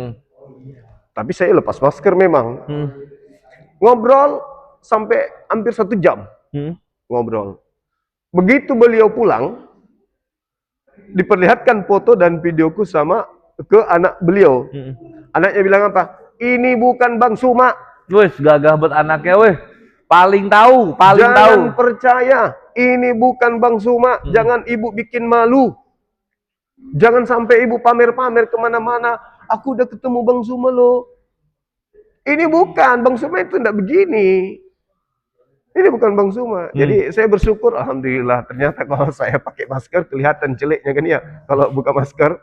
Tapi saya lepas masker memang. Ngobrol sampai hampir 1 jam. Ngobrol. Begitu beliau pulang, diperlihatkan foto dan videoku sama ke anak beliau. Anaknya bilang apa? Ini bukan Bang Suma. Wes gagah buat anaknya weh. Paling tahu. Jangan percaya. Ini bukan Bang Suma. Jangan ibu bikin malu. Jangan sampai ibu pamer-pamer kemana-mana. Aku udah ketemu Bang Suma loh. Ini bukan. Bang Suma itu enggak begini. Ini bukan Bang Suma. Jadi saya bersyukur. Alhamdulillah. Ternyata kalau saya pakai masker kelihatan celiknya kan ya. Kalau buka masker.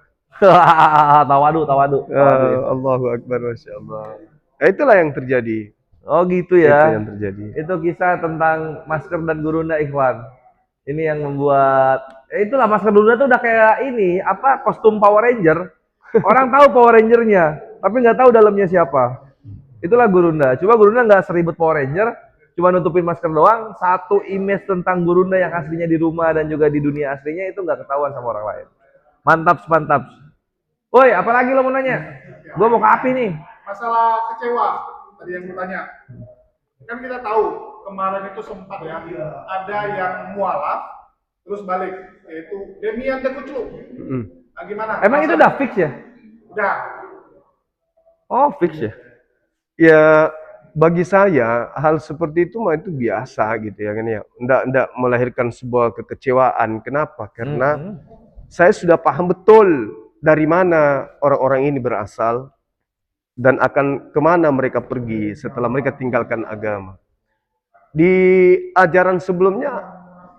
Tawadu. Allahu Akbar. Masya Allah. Nah, itulah yang terjadi. Oh gitu ya. Itu yang terjadi. Itu kisah tentang masker dan Gurunda Ikhwan. Ini yang membuat itulah masker Gurunda tuh udah kayak ini apa kostum Power Ranger. Orang tahu Power Rangernya, tapi nggak tahu dalamnya siapa. Itulah Gurunda. Coba Gurunda nggak seribet Power Ranger, cuma nutupin masker doang. Satu image tentang Gurunda yang aslinya di rumah dan juga di dunia aslinya itu nggak ketahuan sama orang lain. Mantap. Woi, apalagi lo mau nanya? Gua mau ke api nih. Masalah kecewa tadi yang bertanya. Kan kita tahu kemarin itu sempat ya ada yang mualaf terus balik yaitu Demian Dekucu. Nah, gimana? Emang itu udah fix ya? Udah. Oh, fix ya? Ya bagi saya hal seperti itu mah itu biasa gitu ya kan ya. Enggak melahirkan sebuah kekecewaan. Kenapa? Karena saya sudah paham betul dari mana orang-orang ini berasal dan akan kemana mereka pergi setelah mereka tinggalkan agama. Di ajaran sebelumnya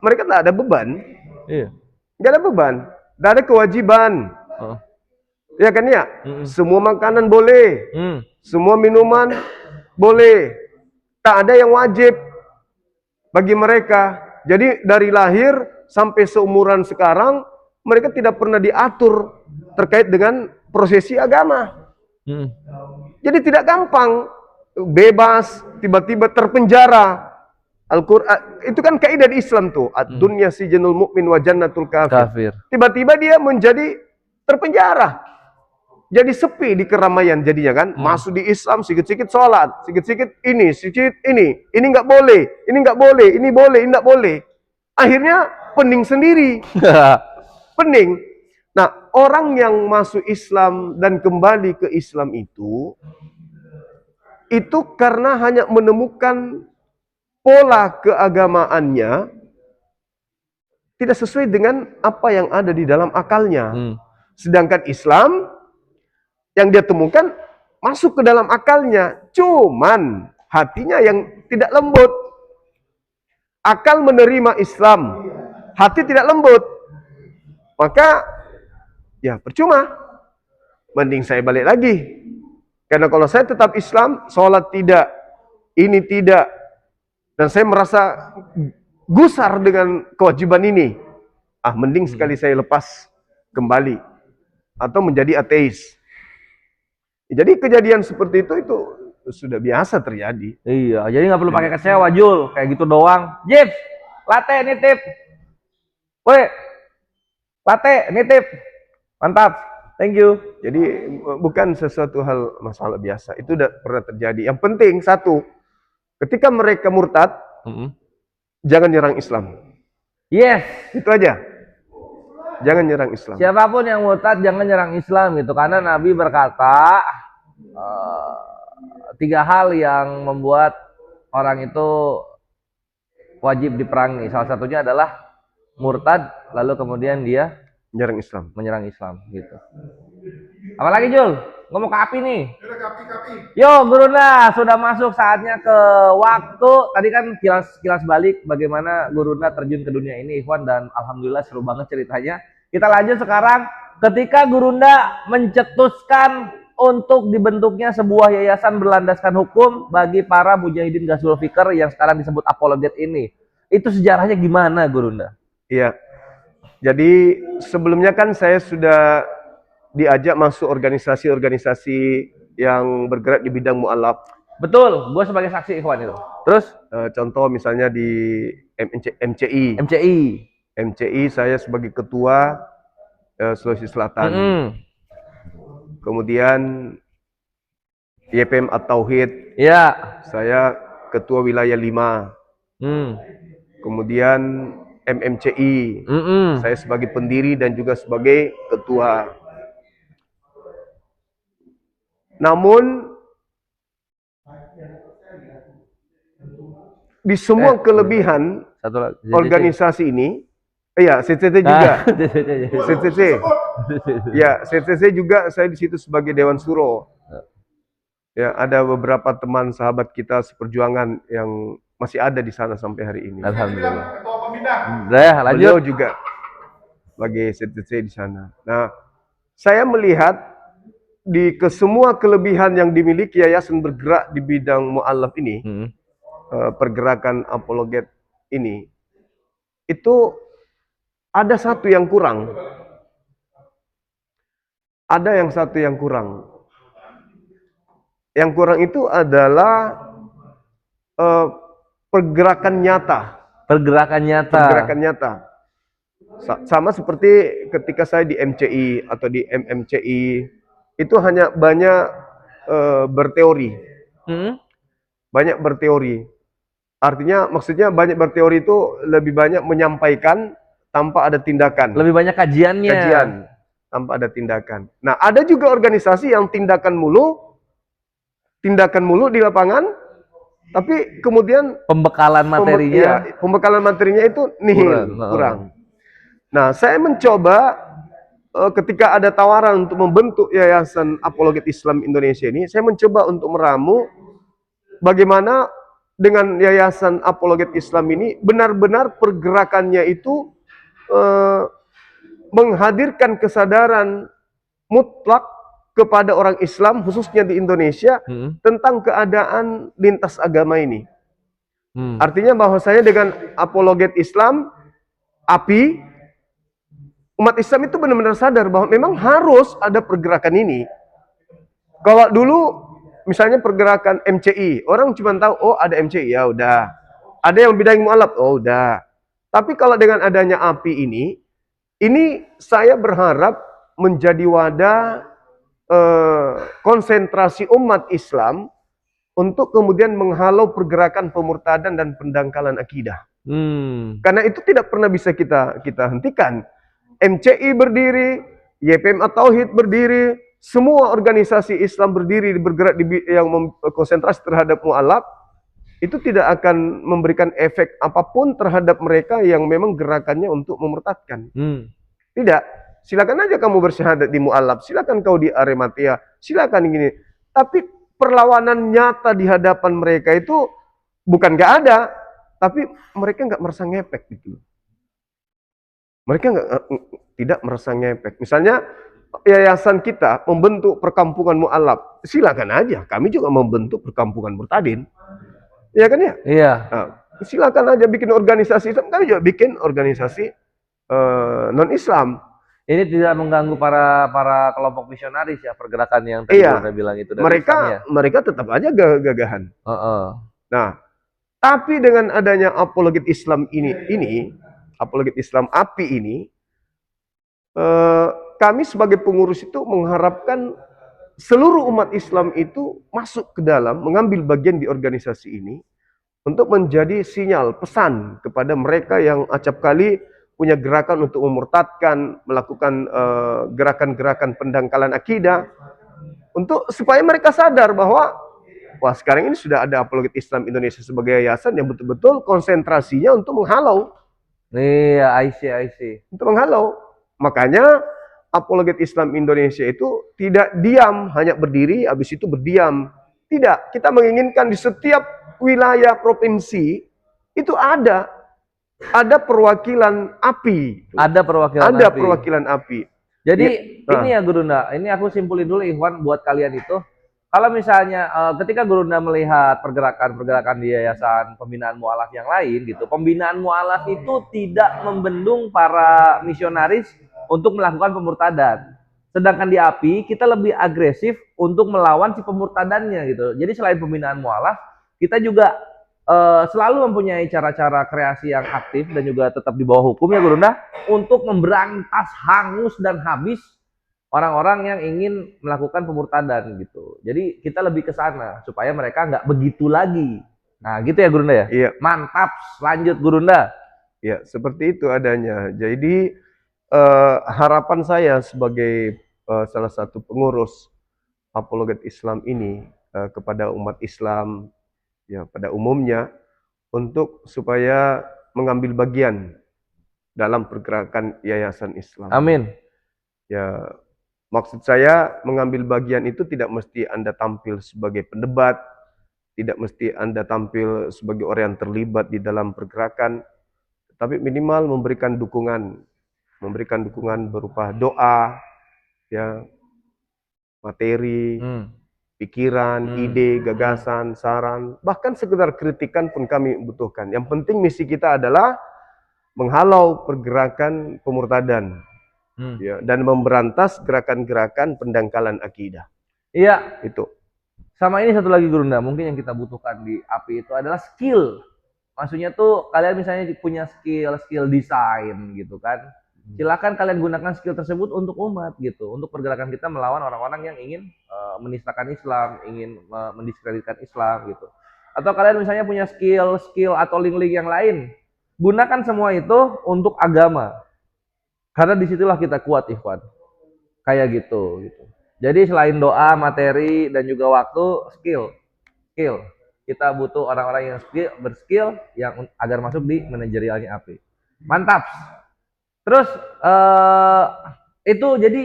mereka tidak ada beban. Iya. Nggak ada beban, nggak ada kewajiban. Ya kan ya? Semua makanan boleh, semua minuman boleh. Tak ada yang wajib bagi mereka. Jadi dari lahir sampai seumuran sekarang mereka tidak pernah diatur terkait dengan prosesi agama. Jadi tidak gampang, bebas, tiba-tiba terpenjara. Al-Quran, itu kan kaidah di Islam tuh. Ad-dunya sijnul mu'min wa jannatul kafir. Tiba-tiba dia menjadi terpenjara. Jadi sepi di keramaian jadinya kan. Masuk di Islam, sikit-sikit sholat, sikit-sikit ini, sikit ini. Ini nggak boleh, ini nggak boleh, ini boleh, ini nggak boleh. Akhirnya pening sendiri. Pening. Nah, orang yang masuk Islam dan kembali ke Islam itu karena hanya menemukan pola keagamaannya tidak sesuai dengan apa yang ada di dalam akalnya. Sedangkan Islam yang dia temukan masuk ke dalam akalnya, cuman hatinya yang tidak lembut. Akal menerima Islam, hati tidak lembut. Maka ya percuma, mending saya balik lagi. Karena kalau saya tetap Islam, sholat tidak, ini tidak, dan saya merasa gusar dengan kewajiban ini, mending sekali saya lepas kembali atau menjadi ateis. Jadi kejadian seperti itu sudah biasa terjadi. Iya, jadi nggak perlu pakai kecewa, Jul, kayak gitu doang. Jeff, latte nitip. Woi, latte nitip. Mantap, thank you. Jadi bukan sesuatu hal masalah biasa. Itu udah pernah terjadi. Yang penting satu, ketika mereka murtad, jangan nyerang Islam. Yes. Itu aja. Jangan nyerang Islam. Siapapun yang murtad jangan nyerang Islam gitu, karena Nabi berkata tiga hal yang membuat orang itu wajib diperangi. Salah satunya adalah murtad, lalu kemudian dia Nyerang Islam. menyerang Islam gitu. Apalagi Jul? Ngomong ke api nih. Udah kapi. Yo Gurunda, sudah masuk saatnya ke waktu. Tadi kan kilas balik bagaimana Gurunda terjun ke dunia ini, Ikhwan, dan alhamdulillah seru banget ceritanya. Kita lanjut sekarang ketika Gurunda mencetuskan untuk dibentuknya sebuah yayasan berlandaskan hukum bagi para mujahidin Ghazwul Fikr yang sekarang disebut apologet ini. Itu sejarahnya gimana, Gurunda? Iya. Jadi sebelumnya kan saya sudah diajak masuk organisasi-organisasi yang bergerak di bidang mu'alaf. Betul, gue sebagai saksi, Ikhwan, itu. Terus? Contoh misalnya di MCI. MCI saya sebagai ketua Sulawesi Selatan. Kemudian YPM At-Tauhid. Ya. Saya ketua wilayah 5. Kemudian MMCI. Saya sebagai pendiri dan juga sebagai ketua. Namun di semua kelebihan organisasi ini, iya, CCC juga. CCC. Ya, CCC juga saya di situ sebagai Dewan Suro. Ya, ada beberapa teman sahabat kita seperjuangan yang masih ada di sana sampai hari ini. Alhamdulillah. Ketua pembina. Lanjut. Beliau juga sebagai CCC di sana. Nah, saya melihat di kesemua kelebihan yang dimiliki yayasan bergerak di bidang mu'alaf ini, pergerakan apologet ini, itu ada satu yang kurang. Ada yang satu yang kurang. Yang kurang itu adalah pergerakan nyata. Pergerakan nyata. Sama seperti ketika saya di MCI atau di MMCI, itu hanya banyak berteori. Banyak berteori. Artinya, maksudnya banyak berteori itu lebih banyak menyampaikan tanpa ada tindakan. Lebih banyak kajiannya. Kajian tanpa ada tindakan. Nah, ada juga organisasi yang tindakan mulu di lapangan, tapi kemudian pembekalan materinya itu nihil, kurang. Nah, saya mencoba ketika ada tawaran untuk membentuk Yayasan Apologet Islam Indonesia ini, saya mencoba untuk meramu bagaimana dengan Yayasan Apologet Islam ini benar-benar pergerakannya itu menghadirkan kesadaran mutlak kepada orang Islam, khususnya di Indonesia, tentang keadaan lintas agama ini. Artinya bahwasanya dengan Apologet Islam, API, umat Islam itu benar-benar sadar bahwa memang harus ada pergerakan ini. Kalau dulu misalnya pergerakan MCI, orang cuma tahu, oh ada MCI, ya udah. Ada yang bidang mu'alaf, oh udah. Tapi kalau dengan adanya API ini saya berharap menjadi wadah konsentrasi umat Islam untuk kemudian menghalau pergerakan pemurtadan dan pendangkalan akidah. Karena itu tidak pernah bisa kita hentikan. MCI berdiri, YPM At-Tauhid berdiri, semua organisasi Islam berdiri bergerak yang konsentrasi terhadap mu'alaf, itu tidak akan memberikan efek apapun terhadap mereka yang memang gerakannya untuk memurtadkan. Tidak. Silakan aja kamu bersyahadat di mu'alaf, silakan kau di Arematia, silakan gini. Tapi perlawanan nyata di hadapan mereka itu bukan nggak ada, tapi mereka nggak merasa ngepek gitu. Mereka tidak merasa ngepek. Misalnya yayasan kita membentuk perkampungan mu'alaf, silakan aja. Kami juga membentuk perkampungan murtadin. Iya kan ya? Iya. Nah, silakan aja bikin organisasi Islam. Kami juga bikin organisasi non-Islam. Ini tidak mengganggu para kelompok misionaris ya, pergerakan yang tadi Anda bilang itu. Mereka tetap aja gagahan. Nah, tapi dengan adanya apologet Islam ini apologet Islam API ini, kami sebagai pengurus itu mengharapkan seluruh umat Islam itu masuk ke dalam, mengambil bagian di organisasi ini untuk menjadi sinyal, pesan kepada mereka yang acap kali punya gerakan untuk memurtadkan, melakukan gerakan-gerakan pendangkalan akidah, untuk supaya mereka sadar bahwa wah sekarang ini sudah ada Apologet Islam Indonesia sebagai yayasan yang betul-betul konsentrasinya untuk menghalau. Iya, I see. Untuk menghalau. Makanya Apologet Islam Indonesia itu tidak diam, hanya berdiri, habis itu berdiam. Tidak, kita menginginkan di setiap wilayah provinsi itu ada perwakilan API. Ada perwakilan Ada API. perwakilan API. Jadi Ya, ini ya Gurunda, ini aku simpulin dulu Ikhwan buat kalian itu. Kalau misalnya ketika Gurunda melihat pergerakan-pergerakan di yayasan pembinaan mualaf yang lain gitu, pembinaan mualaf itu tidak membendung para misionaris untuk melakukan pemurtadan. Sedangkan di API kita lebih agresif untuk melawan si pemurtadannya gitu. Jadi selain pembinaan mualaf, kita juga selalu mempunyai cara-cara kreasi yang aktif dan juga tetap di bawah hukum ya Gurunda untuk memberantas hangus dan habis orang-orang yang ingin melakukan pemurtadan gitu. Jadi kita lebih ke sana supaya mereka nggak begitu lagi. Nah gitu ya Gurunda ya? Iya. Mantap, lanjut Gurunda. Ya, seperti itu adanya. Jadi harapan saya sebagai salah satu pengurus Apologet Islam ini kepada umat Islam ya pada umumnya untuk supaya mengambil bagian dalam pergerakan yayasan Islam. Amin. Ya, maksud saya mengambil bagian itu tidak mesti Anda tampil sebagai pendebat, tidak mesti Anda tampil sebagai orang yang terlibat di dalam pergerakan, tapi minimal memberikan dukungan berupa doa, ya, materi, pikiran, ide, gagasan, saran, bahkan sekedar kritikan pun kami butuhkan. Yang penting misi kita adalah menghalau pergerakan pemurtadan. Ya, dan memberantas gerakan-gerakan pendangkalan akidah. Iya. Itu. Sama ini satu lagi Gurunda, mungkin yang kita butuhkan di API itu adalah skill. Maksudnya tuh kalian misalnya punya skill desain gitu kan. Silakan kalian gunakan skill tersebut untuk umat gitu, untuk pergerakan kita melawan orang-orang yang ingin menistakan Islam, ingin mendiskreditkan Islam gitu. Atau kalian misalnya punya skill atau link-link yang lain, gunakan semua itu untuk agama. Karena disitulah kita kuat, Ikhwan. Kayak gitu. Jadi selain doa, materi, dan juga waktu, skill. Kita butuh orang-orang yang berskill yang agar masuk di manajerialnya API. Mantap. Terus itu jadi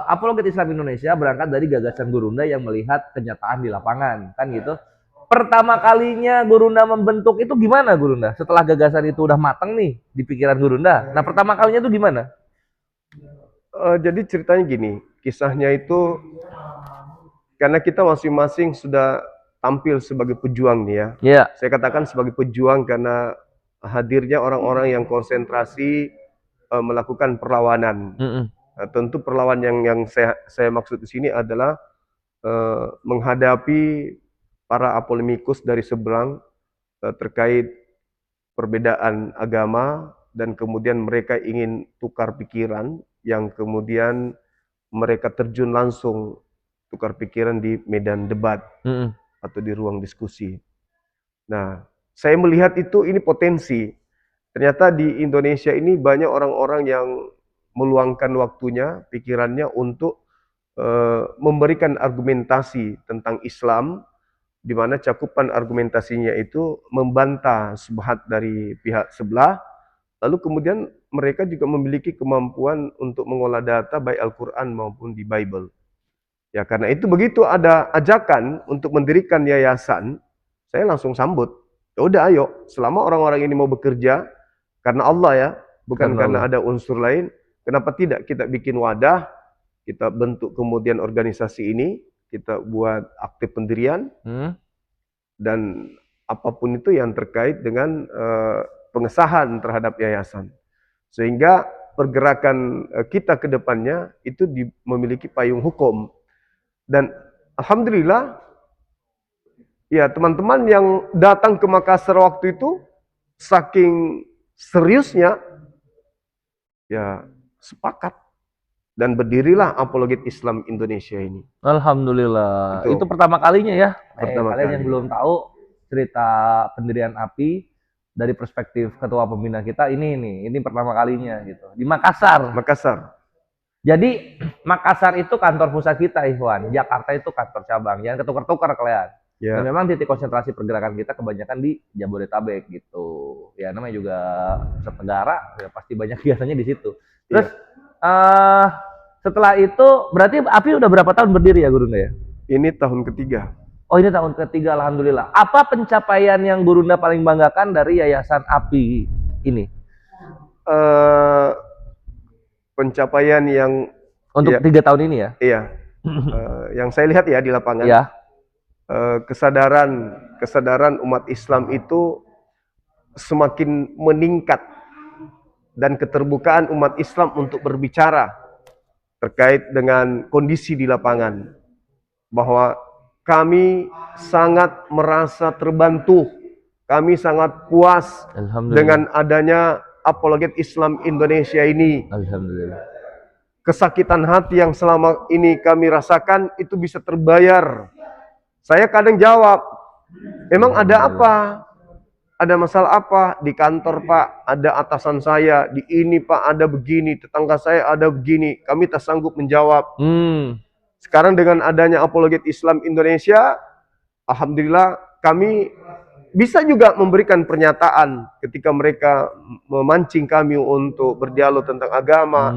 Apologet Islam Indonesia berangkat dari gagasan Gurunda yang melihat kenyataan di lapangan, kan gitu. Pertama kalinya Gurunda membentuk itu gimana Gurunda? Setelah gagasan itu udah matang nih di pikiran Gurunda. Nah pertama kalinya itu gimana? Jadi ceritanya gini, kisahnya itu karena kita masing-masing sudah tampil sebagai pejuang nih ya. Iya. Saya katakan sebagai pejuang karena hadirnya orang-orang yang konsentrasi melakukan perlawanan. Tentu perlawanan yang saya maksud di sini adalah menghadapi para apolemikus dari seberang terkait perbedaan agama dan kemudian mereka ingin tukar pikiran yang kemudian mereka terjun langsung tukar pikiran di medan debat atau di ruang diskusi. Nah, saya melihat ini potensi. Ternyata di Indonesia ini banyak orang-orang yang meluangkan waktunya, pikirannya untuk memberikan argumentasi tentang Islam, di mana cakupan argumentasinya itu membantah syubhat dari pihak sebelah, lalu kemudian mereka juga memiliki kemampuan untuk mengolah data baik Al-Quran maupun di Bible. Ya karena itu begitu ada ajakan untuk mendirikan yayasan, saya langsung sambut. Ya udah ayo, selama orang-orang ini mau bekerja karena Allah ya, bukan karena ada unsur lain, kenapa tidak kita bikin wadah, kita bentuk kemudian organisasi ini, kita buat akte pendirian, dan apapun itu yang terkait dengan pengesahan terhadap yayasan. Sehingga pergerakan kita ke depannya itu memiliki payung hukum. Dan alhamdulillah, ya teman-teman yang datang ke Makassar waktu itu, saking seriusnya, ya sepakat. Dan berdirilah Apologet Islam Indonesia ini. Alhamdulillah. Itu pertama kalinya ya. Pertama Kalian kali. yang belum tahu cerita pendirian API, dari perspektif ketua pembina kita ini pertama kalinya gitu di Makassar. Makassar. Jadi Makassar itu kantor pusat kita, Ikhwan. Jakarta itu kantor cabang. Jangan ketukar-tukar kalian. Ya. Dan memang titik konsentrasi pergerakan kita kebanyakan di Jabodetabek gitu. Ya namanya juga pusat negara, ya pasti banyak kegiatannya di situ. Terus setelah itu berarti API udah berapa tahun berdiri ya Gurunda ya? Ini tahun ketiga. Oh ini tahun ketiga, alhamdulillah. Apa pencapaian yang Gurunda paling banggakan dari Yayasan API ini? Pencapaian yang Untuk 3 tahun ini ya? Iya. Yang saya lihat ya di lapangan. Ya. Kesadaran umat Islam itu semakin meningkat dan keterbukaan umat Islam untuk berbicara terkait dengan kondisi di lapangan, bahwa kami sangat merasa terbantu, kami sangat puas dengan adanya Apologet Islam Indonesia ini. Alhamdulillah. Kesakitan hati yang selama ini kami rasakan itu bisa terbayar. Saya kadang jawab, emang ada apa? Ada masalah apa? Di kantor Pak, ada atasan saya. Di ini Pak, ada begini. Tetangga saya ada begini. Kami tak sanggup menjawab. Sekarang dengan adanya Apologet Islam Indonesia, alhamdulillah kami bisa juga memberikan pernyataan ketika mereka memancing kami untuk berdialog tentang agama.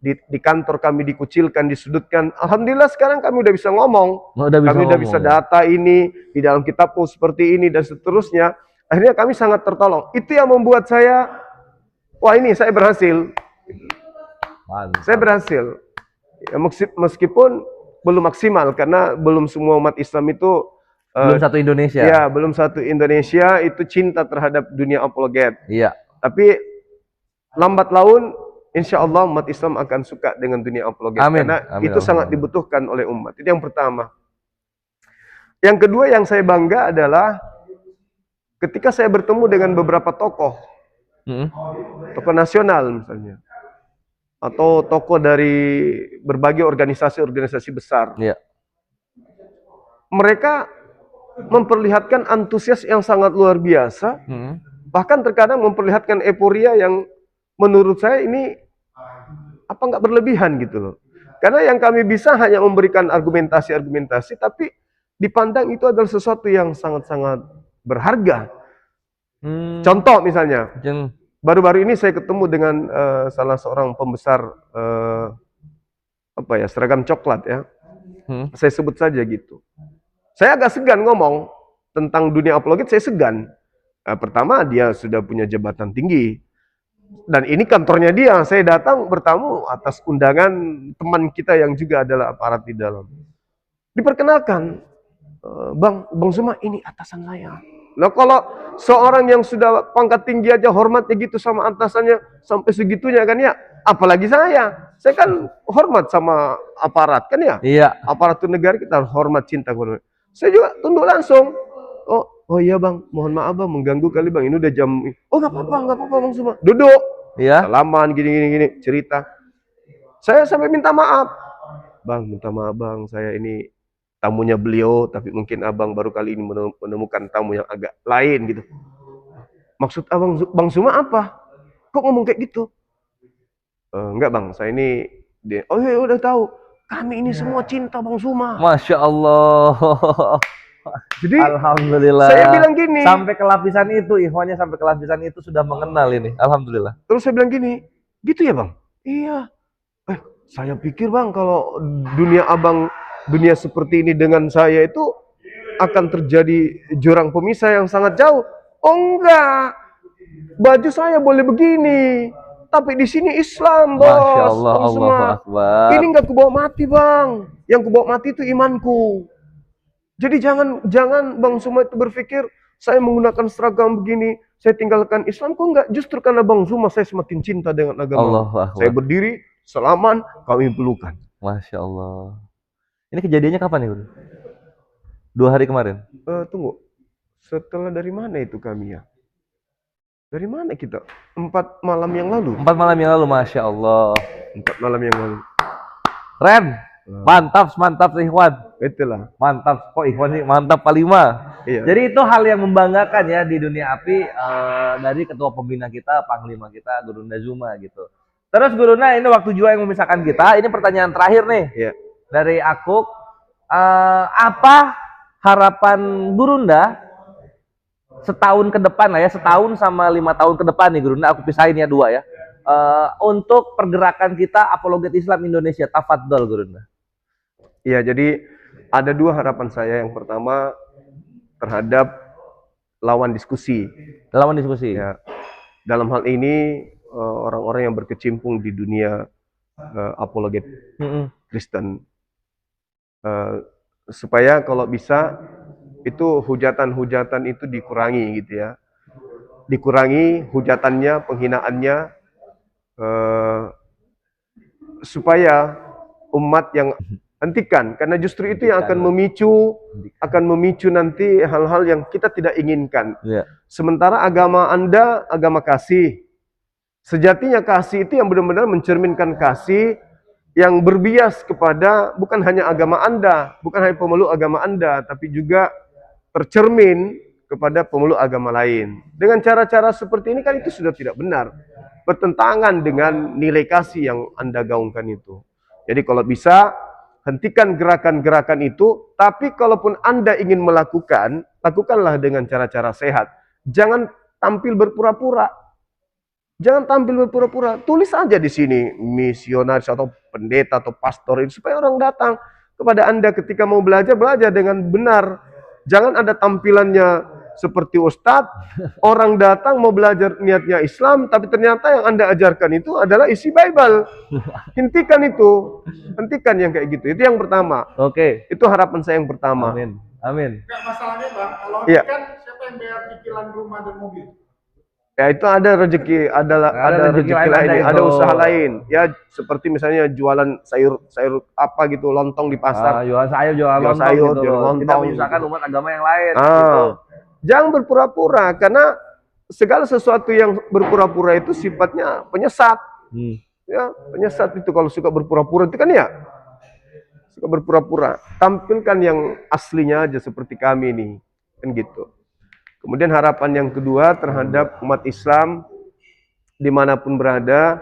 Di kantor kami dikucilkan, disudutkan. Alhamdulillah sekarang kami udah bisa ngomong. Kami udah bisa data ini, di dalam kitabmu seperti ini, dan seterusnya. Akhirnya kami sangat tertolong. Itu yang membuat saya, wah ini saya berhasil. Mantap. Saya berhasil. Ya, meskipun belum maksimal, karena belum semua umat Islam itu belum satu Indonesia. Ya, belum satu Indonesia itu cinta terhadap dunia apologet. Iya. Tapi lambat laun, insya Allah umat Islam akan suka dengan dunia apologet. Amin. Karena Amin. itu sangat dibutuhkan oleh umat. Itu yang pertama. Yang kedua yang saya bangga adalah ketika saya bertemu dengan beberapa tokoh, tokoh nasional misalnya, atau tokoh dari berbagai organisasi-organisasi besar. Iya. Mereka memperlihatkan antusias yang sangat luar biasa, bahkan terkadang memperlihatkan euforia yang menurut saya ini apa nggak berlebihan gitu loh. Karena yang kami bisa hanya memberikan argumentasi-argumentasi, tapi dipandang itu adalah sesuatu yang sangat-sangat berharga. Contoh misalnya, baru-baru ini saya ketemu dengan salah seorang pembesar seragam coklat ya, saya sebut saja gitu. Saya agak segan ngomong tentang dunia apologet, saya segan. Pertama, dia sudah punya jabatan tinggi. Dan ini kantornya dia, saya datang bertamu atas undangan teman kita yang juga adalah aparat di dalam. Diperkenalkan, Bang Zuma ini atasan saya. Nah kalau seorang yang sudah pangkat tinggi aja hormatnya gitu sama atasannya sampai segitunya kan ya, apalagi saya kan hormat sama aparat kan ya. Iya. Aparatur negara kita harus hormat, cinta kepada. Saya juga tunduk langsung. Oh iya Bang, mohon maaf Bang, mengganggu kali Bang, ini udah jam. Oh nggak apa-apa Bang Zuma. Duduk. Iya. Salaman gini cerita. Saya sampai minta maaf. Bang, minta maaf Bang, saya ini tamunya beliau, tapi mungkin Abang baru kali ini menemukan tamu yang agak lain gitu. Maksud Abang Bang Zuma apa? Kok ngomong kayak gitu? Enggak Bang, saya ini oh iya udah tahu. Kami ini semua cinta Bang Zuma. Masya Allah. Jadi alhamdulillah. Saya bilang gini. Sampai ke lapisan itu, ikhwannya sampai ke lapisan itu sudah mengenal ini. Alhamdulillah. Terus saya bilang gini, gitu ya Bang? Iya. Saya pikir Bang kalau dunia Abang, dunia seperti ini dengan saya itu akan terjadi jurang pemisah yang sangat jauh. Oh enggak. Baju saya boleh begini. Tapi di sini Islam, Bos. Masya Allah, Allahu Akbar. Ini nggak kebawa mati, Bang. Yang kebawa mati itu imanku. Jadi jangan Bang Zuma itu berpikir saya menggunakan seragam begini, saya tinggalkan Islam. Kok enggak? Justru karena Bang Zuma saya semakin cinta dengan agama. Allahu Akbar. Saya berdiri, salaman, kami pelukan. Masya Allah. Ini kejadiannya kapan nih, Bro? 2 hari kemarin? Tunggu. Setelah dari mana itu kami ya? Dari mana kita? 4 malam yang lalu. 4 malam yang lalu, Masya Allah. 4 malam yang lalu. Ren, mantap Ikhwan. Itulah. Mantap kok Ikhwan nih, mantap Pak Lima. Iya. Jadi itu hal yang membanggakan ya di dunia API dari ketua pembina kita, panglima kita, Gurunda Zuma gitu. Terus Gurunda, ini waktu juga yang memisahkan kita. Ini pertanyaan terakhir nih Iya. dari aku. Apa harapan Gurunda setahun ke depan lah ya, setahun sama 5 tahun ke depan nih Gurunda, aku pisahin ya dua ya. Untuk pergerakan kita Apologet Islam Indonesia, tafadhol Gurunda. Iya, jadi ada 2 harapan saya. Yang pertama terhadap lawan diskusi. Lawan diskusi. Ya, dalam hal ini orang-orang yang berkecimpung di dunia apologet Kristen, supaya kalau bisa itu hujatan-hujatan itu dikurangi gitu ya, dikurangi hujatannya, penghinaannya, supaya umat yang hentikan, karena justru itu yang akan memicu nanti hal-hal yang kita tidak inginkan. Ya. Sementara agama Anda agama kasih, sejatinya kasih itu yang benar-benar mencerminkan kasih yang berbias kepada bukan hanya agama Anda, bukan hanya pemeluk agama Anda, tapi juga tercermin kepada pemeluk agama lain. Dengan cara-cara seperti ini kan itu sudah tidak benar, bertentangan dengan nilai kasih yang Anda gaungkan itu. Jadi kalau bisa hentikan gerakan-gerakan itu, tapi kalaupun Anda ingin melakukan, lakukanlah dengan cara-cara sehat. Jangan tampil berpura-pura. Jangan tampil berpura-pura. Tulis aja di sini misionaris atau pendeta atau pastor ini supaya orang datang kepada Anda ketika mau belajar, belajar dengan benar. Jangan ada tampilannya seperti ustadz, orang datang mau belajar niatnya Islam, tapi ternyata yang Anda ajarkan itu adalah isi Bible. Hentikan itu. Hentikan yang kayak gitu. Itu yang pertama. Oke. Itu harapan saya yang pertama. Amin. Amin. Enggak masalahnya Bang, kalau Iya. kan siapa yang bayar cicilan rumah dan mobil? Ya itu ada rezeki, ada rezeki rezeki lain lain, ada ada itu. usaha lain. Ya seperti misalnya jualan sayur apa gitu, lontong di pasar. Jualan sayur, jualan Jual lontong sayur, gitu jual loh. Tidak lontong menyusahkan gitu. umat agama yang lain gitu. Jangan berpura-pura, karena segala sesuatu yang berpura-pura itu sifatnya penyesat. Ya, penyesat itu kalau suka berpura-pura itu kan ya. Suka berpura-pura. Tampilkan yang aslinya aja seperti kami nih. Kan gitu. Kemudian harapan yang kedua terhadap umat Islam dimanapun berada,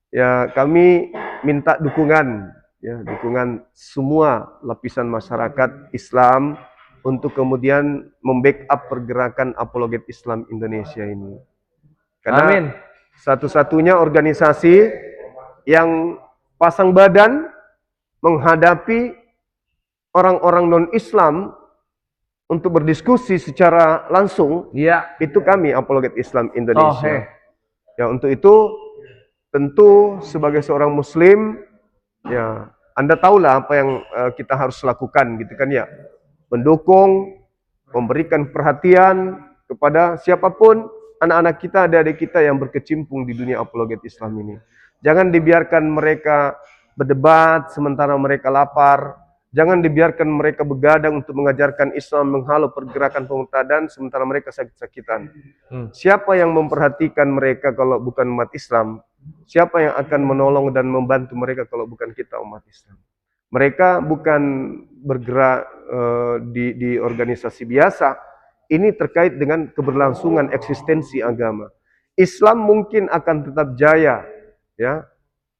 ya kami minta dukungan, ya dukungan semua lapisan masyarakat Islam untuk kemudian membackup pergerakan apologet Islam Indonesia ini. Karena Amin. satu-satunya organisasi yang pasang badan menghadapi orang-orang non-Islam untuk berdiskusi secara langsung, Iya. itu kami apologet Islam Indonesia. Oh, Ya, untuk itu tentu sebagai seorang Muslim, ya Anda tahulah apa yang kita harus lakukan, gitu kan ya. Mendukung, memberikan perhatian kepada siapapun anak-anak kita, adik-adik kita yang berkecimpung di dunia apologet Islam ini. Jangan dibiarkan mereka berdebat sementara mereka lapar. Jangan dibiarkan mereka begadang untuk mengajarkan Islam, menghalau pergerakan pemurtadan sementara mereka sakit-sakitan. Siapa yang memperhatikan mereka kalau bukan umat Islam? Siapa yang akan menolong dan membantu mereka kalau bukan kita umat Islam? Mereka bukan bergerak di organisasi biasa. Ini terkait dengan keberlangsungan eksistensi agama. Islam mungkin akan tetap jaya, ya,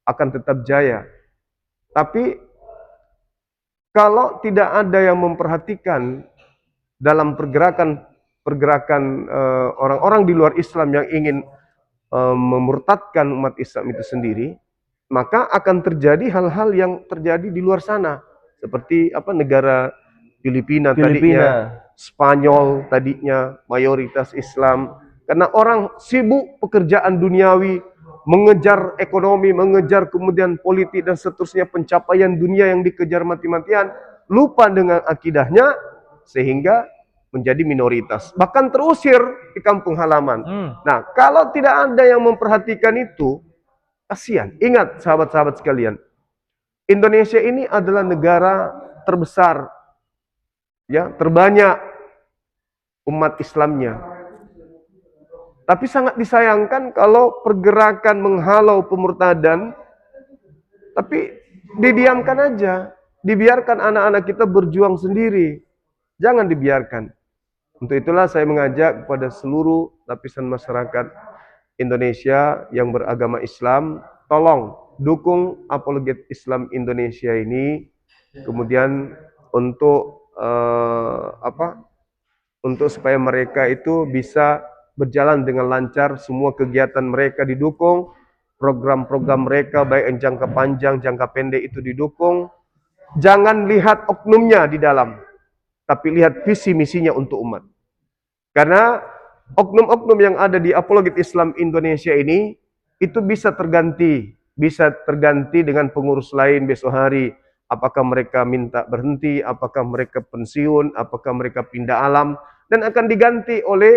akan tetap jaya. Tapi kalau tidak ada yang memperhatikan dalam pergerakan orang-orang di luar Islam yang ingin memurtadkan umat Islam itu sendiri, maka akan terjadi hal-hal yang terjadi di luar sana, seperti negara Filipina. Tadinya Spanyol, tadinya mayoritas Islam, karena orang sibuk pekerjaan duniawi, mengejar ekonomi, mengejar kemudian politik dan seterusnya, pencapaian dunia yang dikejar mati-matian, lupa dengan akidahnya sehingga menjadi minoritas, bahkan terusir di kampung halaman. Nah, kalau tidak ada yang memperhatikan itu, kasihan. Ingat sahabat-sahabat sekalian, Indonesia ini adalah negara terbesar, ya, terbanyak umat Islamnya. Tapi sangat disayangkan kalau pergerakan menghalau pemurtadan, tapi didiamkan aja. dibiarkan anak-anak kita berjuang sendiri. Jangan dibiarkan. Untuk itulah saya mengajak kepada seluruh lapisan masyarakat Indonesia yang beragama Islam, tolong dukung Apologet Islam Indonesia ini. Kemudian untuk untuk supaya mereka itu bisa berjalan dengan lancar, semua kegiatan mereka didukung, program-program mereka baik yang jangka panjang, jangka pendek itu didukung. Jangan lihat oknumnya di dalam, tapi lihat visi misinya untuk umat. Karena oknum-oknum yang ada di Apologet Islam Indonesia ini itu bisa terganti dengan pengurus lain besok hari. Apakah mereka minta berhenti, apakah mereka pensiun, apakah mereka pindah alam, dan akan diganti oleh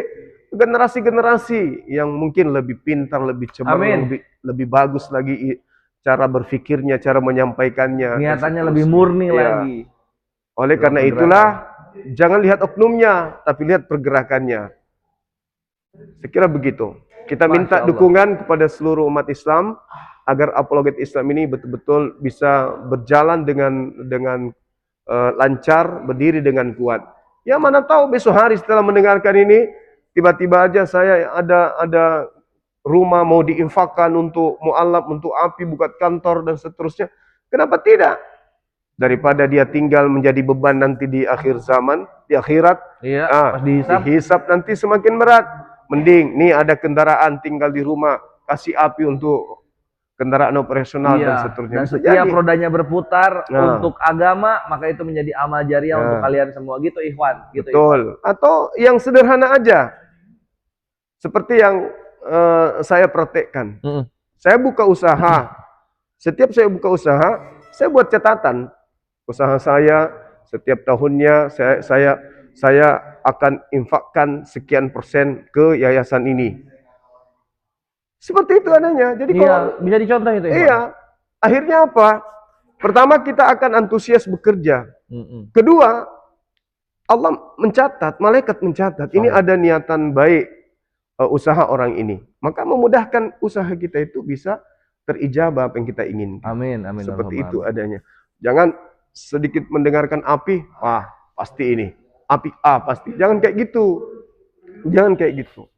generasi-generasi yang mungkin lebih pintar, lebih cemerlang, lebih bagus lagi cara berpikirnya, cara menyampaikannya. Niatannya lebih murni lagi. Oleh karena itulah, jangan lihat oknumnya, tapi lihat pergerakannya. Saya kira begitu. Kita minta dukungan kepada seluruh umat Islam agar Apologet Islam ini betul-betul bisa berjalan dengan lancar, berdiri dengan kuat. Ya mana tahu besok hari setelah mendengarkan ini, tiba-tiba aja saya ada rumah mau diinfakkan untuk mu'alaf, untuk api, buat kantor dan seterusnya. Kenapa tidak? Daripada dia tinggal menjadi beban nanti di akhir zaman, di akhirat, pas dihisap nanti semakin berat. Mending nih ada kendaraan tinggal di rumah, kasih api untuk kendaraan operasional dan seterusnya. Dan setiap rodanya berputar untuk agama, maka itu menjadi amal jariah untuk kalian semua. Gitu Ikhwan. Gitu, betul. Ikhwan. Atau yang sederhana aja, seperti yang saya praktekkan. Saya buka usaha. Setiap saya buka usaha, saya buat catatan. Usaha saya setiap tahunnya saya akan infakkan sekian persen ke yayasan ini. Seperti itu adanya. Jadi kalau bisa dicontoh itu. Iya. Akhirnya apa? Pertama kita akan antusias bekerja. Kedua, Allah mencatat, malaikat mencatat. Ini ada niatan baik usaha orang ini. Maka memudahkan usaha kita itu bisa terijabah apa yang kita inginkan. Amin. Seperti itu adanya. Jangan sedikit mendengarkan api, wah pasti ini. Api pasti. Jangan kayak gitu. Jangan kayak gitu.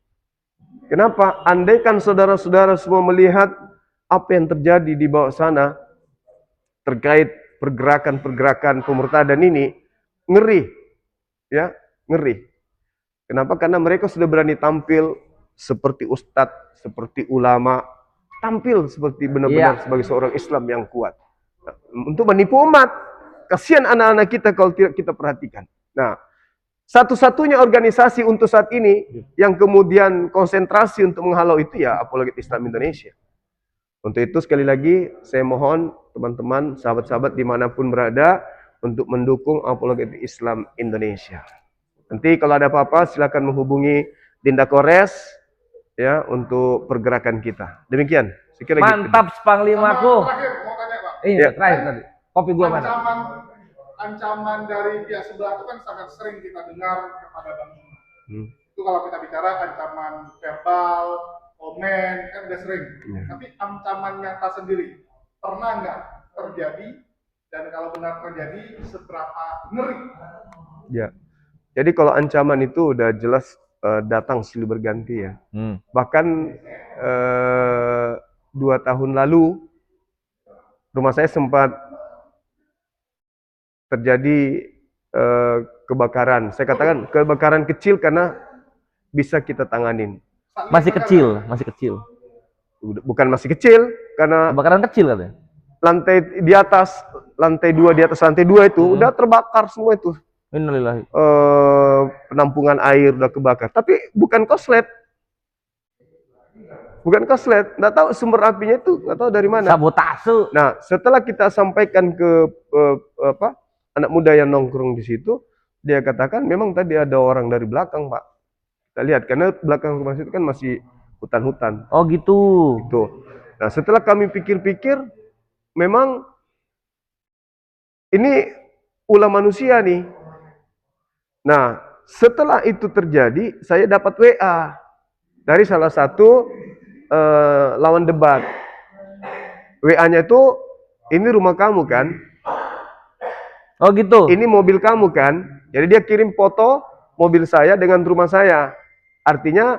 Kenapa? Andaikan saudara-saudara semua melihat apa yang terjadi di bawah sana terkait pergerakan-pergerakan pemurtadan ini, ngeri. Ya, ngeri. Kenapa? Karena mereka sudah berani tampil seperti ustadz, seperti ulama, tampil seperti benar-benar sebagai seorang Islam yang kuat. Nah, untuk menipu umat. Kasihan anak-anak kita kalau tidak kita perhatikan. Nah, satu-satunya organisasi untuk saat ini yang kemudian konsentrasi untuk menghalau itu ya Apologet Islam Indonesia. Untuk itu sekali lagi saya mohon teman-teman, sahabat-sahabat dimanapun berada untuk mendukung Apologet Islam Indonesia. Nanti kalau ada apa-apa silakan menghubungi Dinda Kores ya untuk pergerakan kita. Demikian. Mantap Panglimaku. Terakhir mau tanya Pak. Iya, terakhir tadi. Kopi gua mana? Ancaman dari pihak sebelah itu kan sangat sering kita dengar kepada Bang Iman. Itu kalau kita bicara ancaman verbal, komen, kan udah sering. Tapi ancaman nyata sendiri, pernah nggak terjadi? Dan kalau benar terjadi, seberapa ngeri? Ya. Jadi kalau ancaman itu udah jelas datang silih berganti ya. Bahkan 2 tahun lalu, rumah saya sempat terjadi kebakaran. Saya katakan kebakaran kecil karena bisa kita tanganin. Masih kecil. Bukan masih kecil karena kebakaran kecil katanya. Lantai di atas, lantai 2 di atas lantai 2 itu udah terbakar semua itu. Innalillahi. Penampungan air udah kebakar. Tapi bukan koslet. Nggak tahu sumber apinya itu, nggak tahu dari mana. Sabotase. Nah, setelah kita sampaikan ke anak muda yang nongkrong di situ, dia katakan memang tadi ada orang dari belakang, Pak. Kita lihat karena belakang rumah situ kan masih hutan-hutan. Oh gitu. Gitu. Nah, setelah kami pikir-pikir, memang ini ulah manusia nih. Nah, setelah itu terjadi, saya dapat WA dari salah satu lawan debat. WA-nya itu, ini rumah kamu kan? Oh gitu. ini mobil kamu kan? Jadi dia kirim foto mobil saya dengan rumah saya. Artinya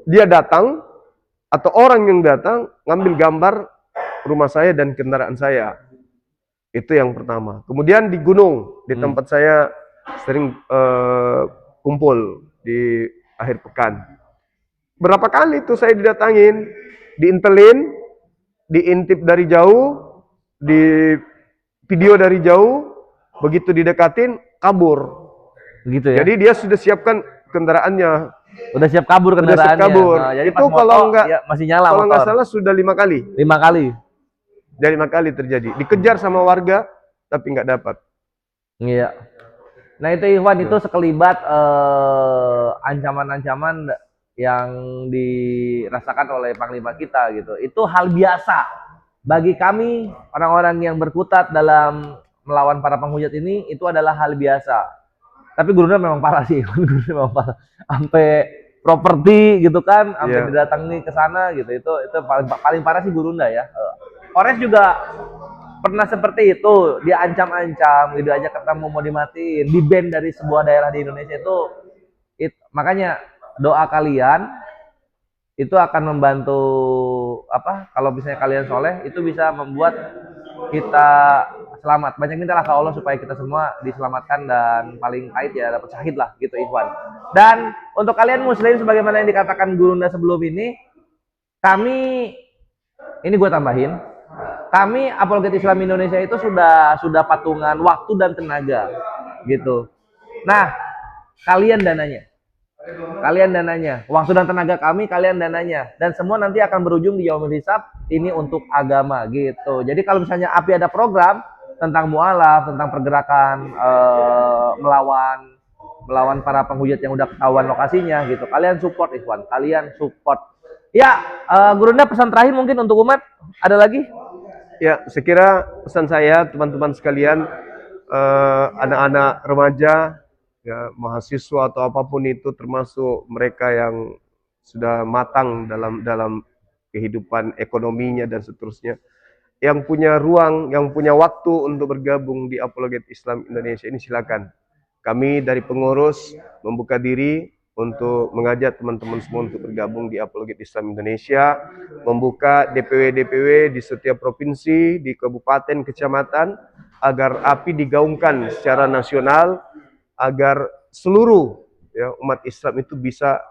dia datang atau orang yang datang ngambil gambar rumah saya dan kendaraan saya. Itu yang pertama. Kemudian di gunung, di tempat saya sering kumpul di akhir pekan. Berapa kali tuh saya didatangin, diintelin, diintip dari jauh, di video dari jauh, begitu didekatin, kabur. Gitu ya. Jadi dia sudah siapkan kendaraannya. Udah siap kabur Sudah siap kendaraannya. kabur. Nah, jadi Itu pas moto, kalau nggak ya masih nyala kalau nggak motor. salah sudah 5 kali. 5 kali. Dari 5 kali terjadi. Dikejar sama warga, tapi nggak dapat. Iya. Nah itu Ikhwan, itu sekelibat ancaman-ancaman yang dirasakan oleh Panglima kita gitu. Itu hal biasa bagi kami orang-orang yang berkutat dalam melawan para penghujat ini, itu adalah hal biasa. Tapi Gurunda memang parah sih, Gurunda memang parah. Sampai properti gitu kan, sampai didatangi ke sana gitu. Itu paling parah sih Gurunda ya. Kores juga pernah seperti itu, dia ancam-ancam, gitu aja ketemu mau dimatiin, di ban dari sebuah daerah di Indonesia itu. Makanya doa kalian itu akan membantu apa? Kalau misalnya kalian soleh, itu bisa membuat kita selamat. Banyak mintalah ke Allah supaya kita semua diselamatkan dan paling pahit ya dapat syahid lah gitu Ikhwan. Dan untuk kalian muslim sebagaimana yang dikatakan Gurunda sebelum ini gue tambahin, kami Apologet Islam Indonesia itu sudah patungan waktu dan tenaga gitu. Nah, kalian dananya. Waktu dan tenaga kami, kalian dananya. Dan semua nanti akan berujung di Yaumul Hisab, ini untuk agama gitu. Jadi kalau misalnya API ada program tentang mualaf, tentang pergerakan melawan para penghujat yang udah ketahuan lokasinya gitu. Kalian support Ikhwan, kalian support. Ya, Gurunda pesan terakhir mungkin untuk umat, ada lagi? Ya, sekira pesan saya teman-teman sekalian, anak-anak remaja, ya, mahasiswa atau apapun itu, termasuk mereka yang sudah matang dalam kehidupan ekonominya dan seterusnya, yang punya ruang, yang punya waktu untuk bergabung di Apologet Islam Indonesia ini, silakan. Kami dari pengurus membuka diri untuk mengajak teman-teman semua untuk bergabung di Apologet Islam Indonesia, membuka DPW di setiap provinsi, di kabupaten, kecamatan, agar API digaungkan secara nasional, agar seluruh ya, umat Islam itu bisa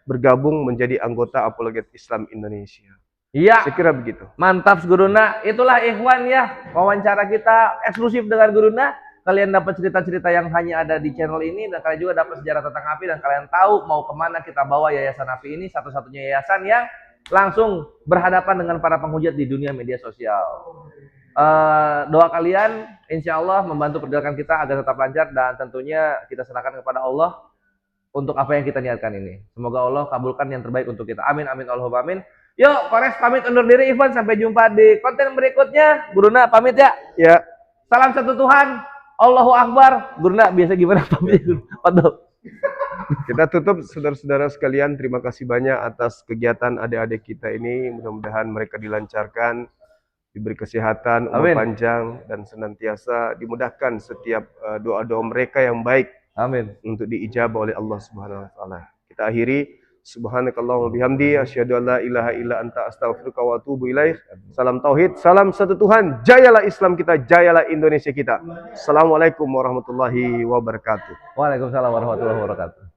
bergabung menjadi anggota Apologet Islam Indonesia. Iya. Saya kira begitu. Mantap Gurunda. Itulah Ikhwan ya, wawancara kita eksklusif dengan Gurunda. Kalian dapat cerita-cerita yang hanya ada di channel ini, dan kalian juga dapat sejarah tentang API, dan kalian tahu mau kemana kita bawa yayasan API ini, satu-satunya yayasan yang langsung berhadapan dengan para penghujat di dunia media sosial. Doa kalian insya Allah membantu perjalanan kita agar tetap lancar, dan tentunya kita serahkan kepada Allah untuk apa yang kita niatkan ini. Semoga Allah kabulkan yang terbaik untuk kita. Amin, amin, Allahumma amin. Yuk, Kores pamit undur diri, Ikhwan. Sampai jumpa di konten berikutnya. Gurunda pamit ya. Ya. Salam satu Tuhan. Allahu Akbar. Gurunda biasa gimana pamit? Kita tutup, saudara-saudara sekalian. Terima kasih banyak atas kegiatan adik-adik kita ini. Mudah-mudahan mereka dilancarkan, diberi kesehatan, umur panjang, dan senantiasa dimudahkan setiap doa-doa mereka yang baik. Amin. Untuk diijabah oleh Allah Subhanahu wa taala. Kita akhiri, subhanakallahumma bihamdi asyhadu an la ilaha illa anta astaghfiruka wa atubu ilaik. Salam tauhid, salam satu Tuhan. Jayalah Islam kita, jayalah Indonesia kita. Assalamualaikum warahmatullahi wabarakatuh. Waalaikumsalam warahmatullahi wabarakatuh.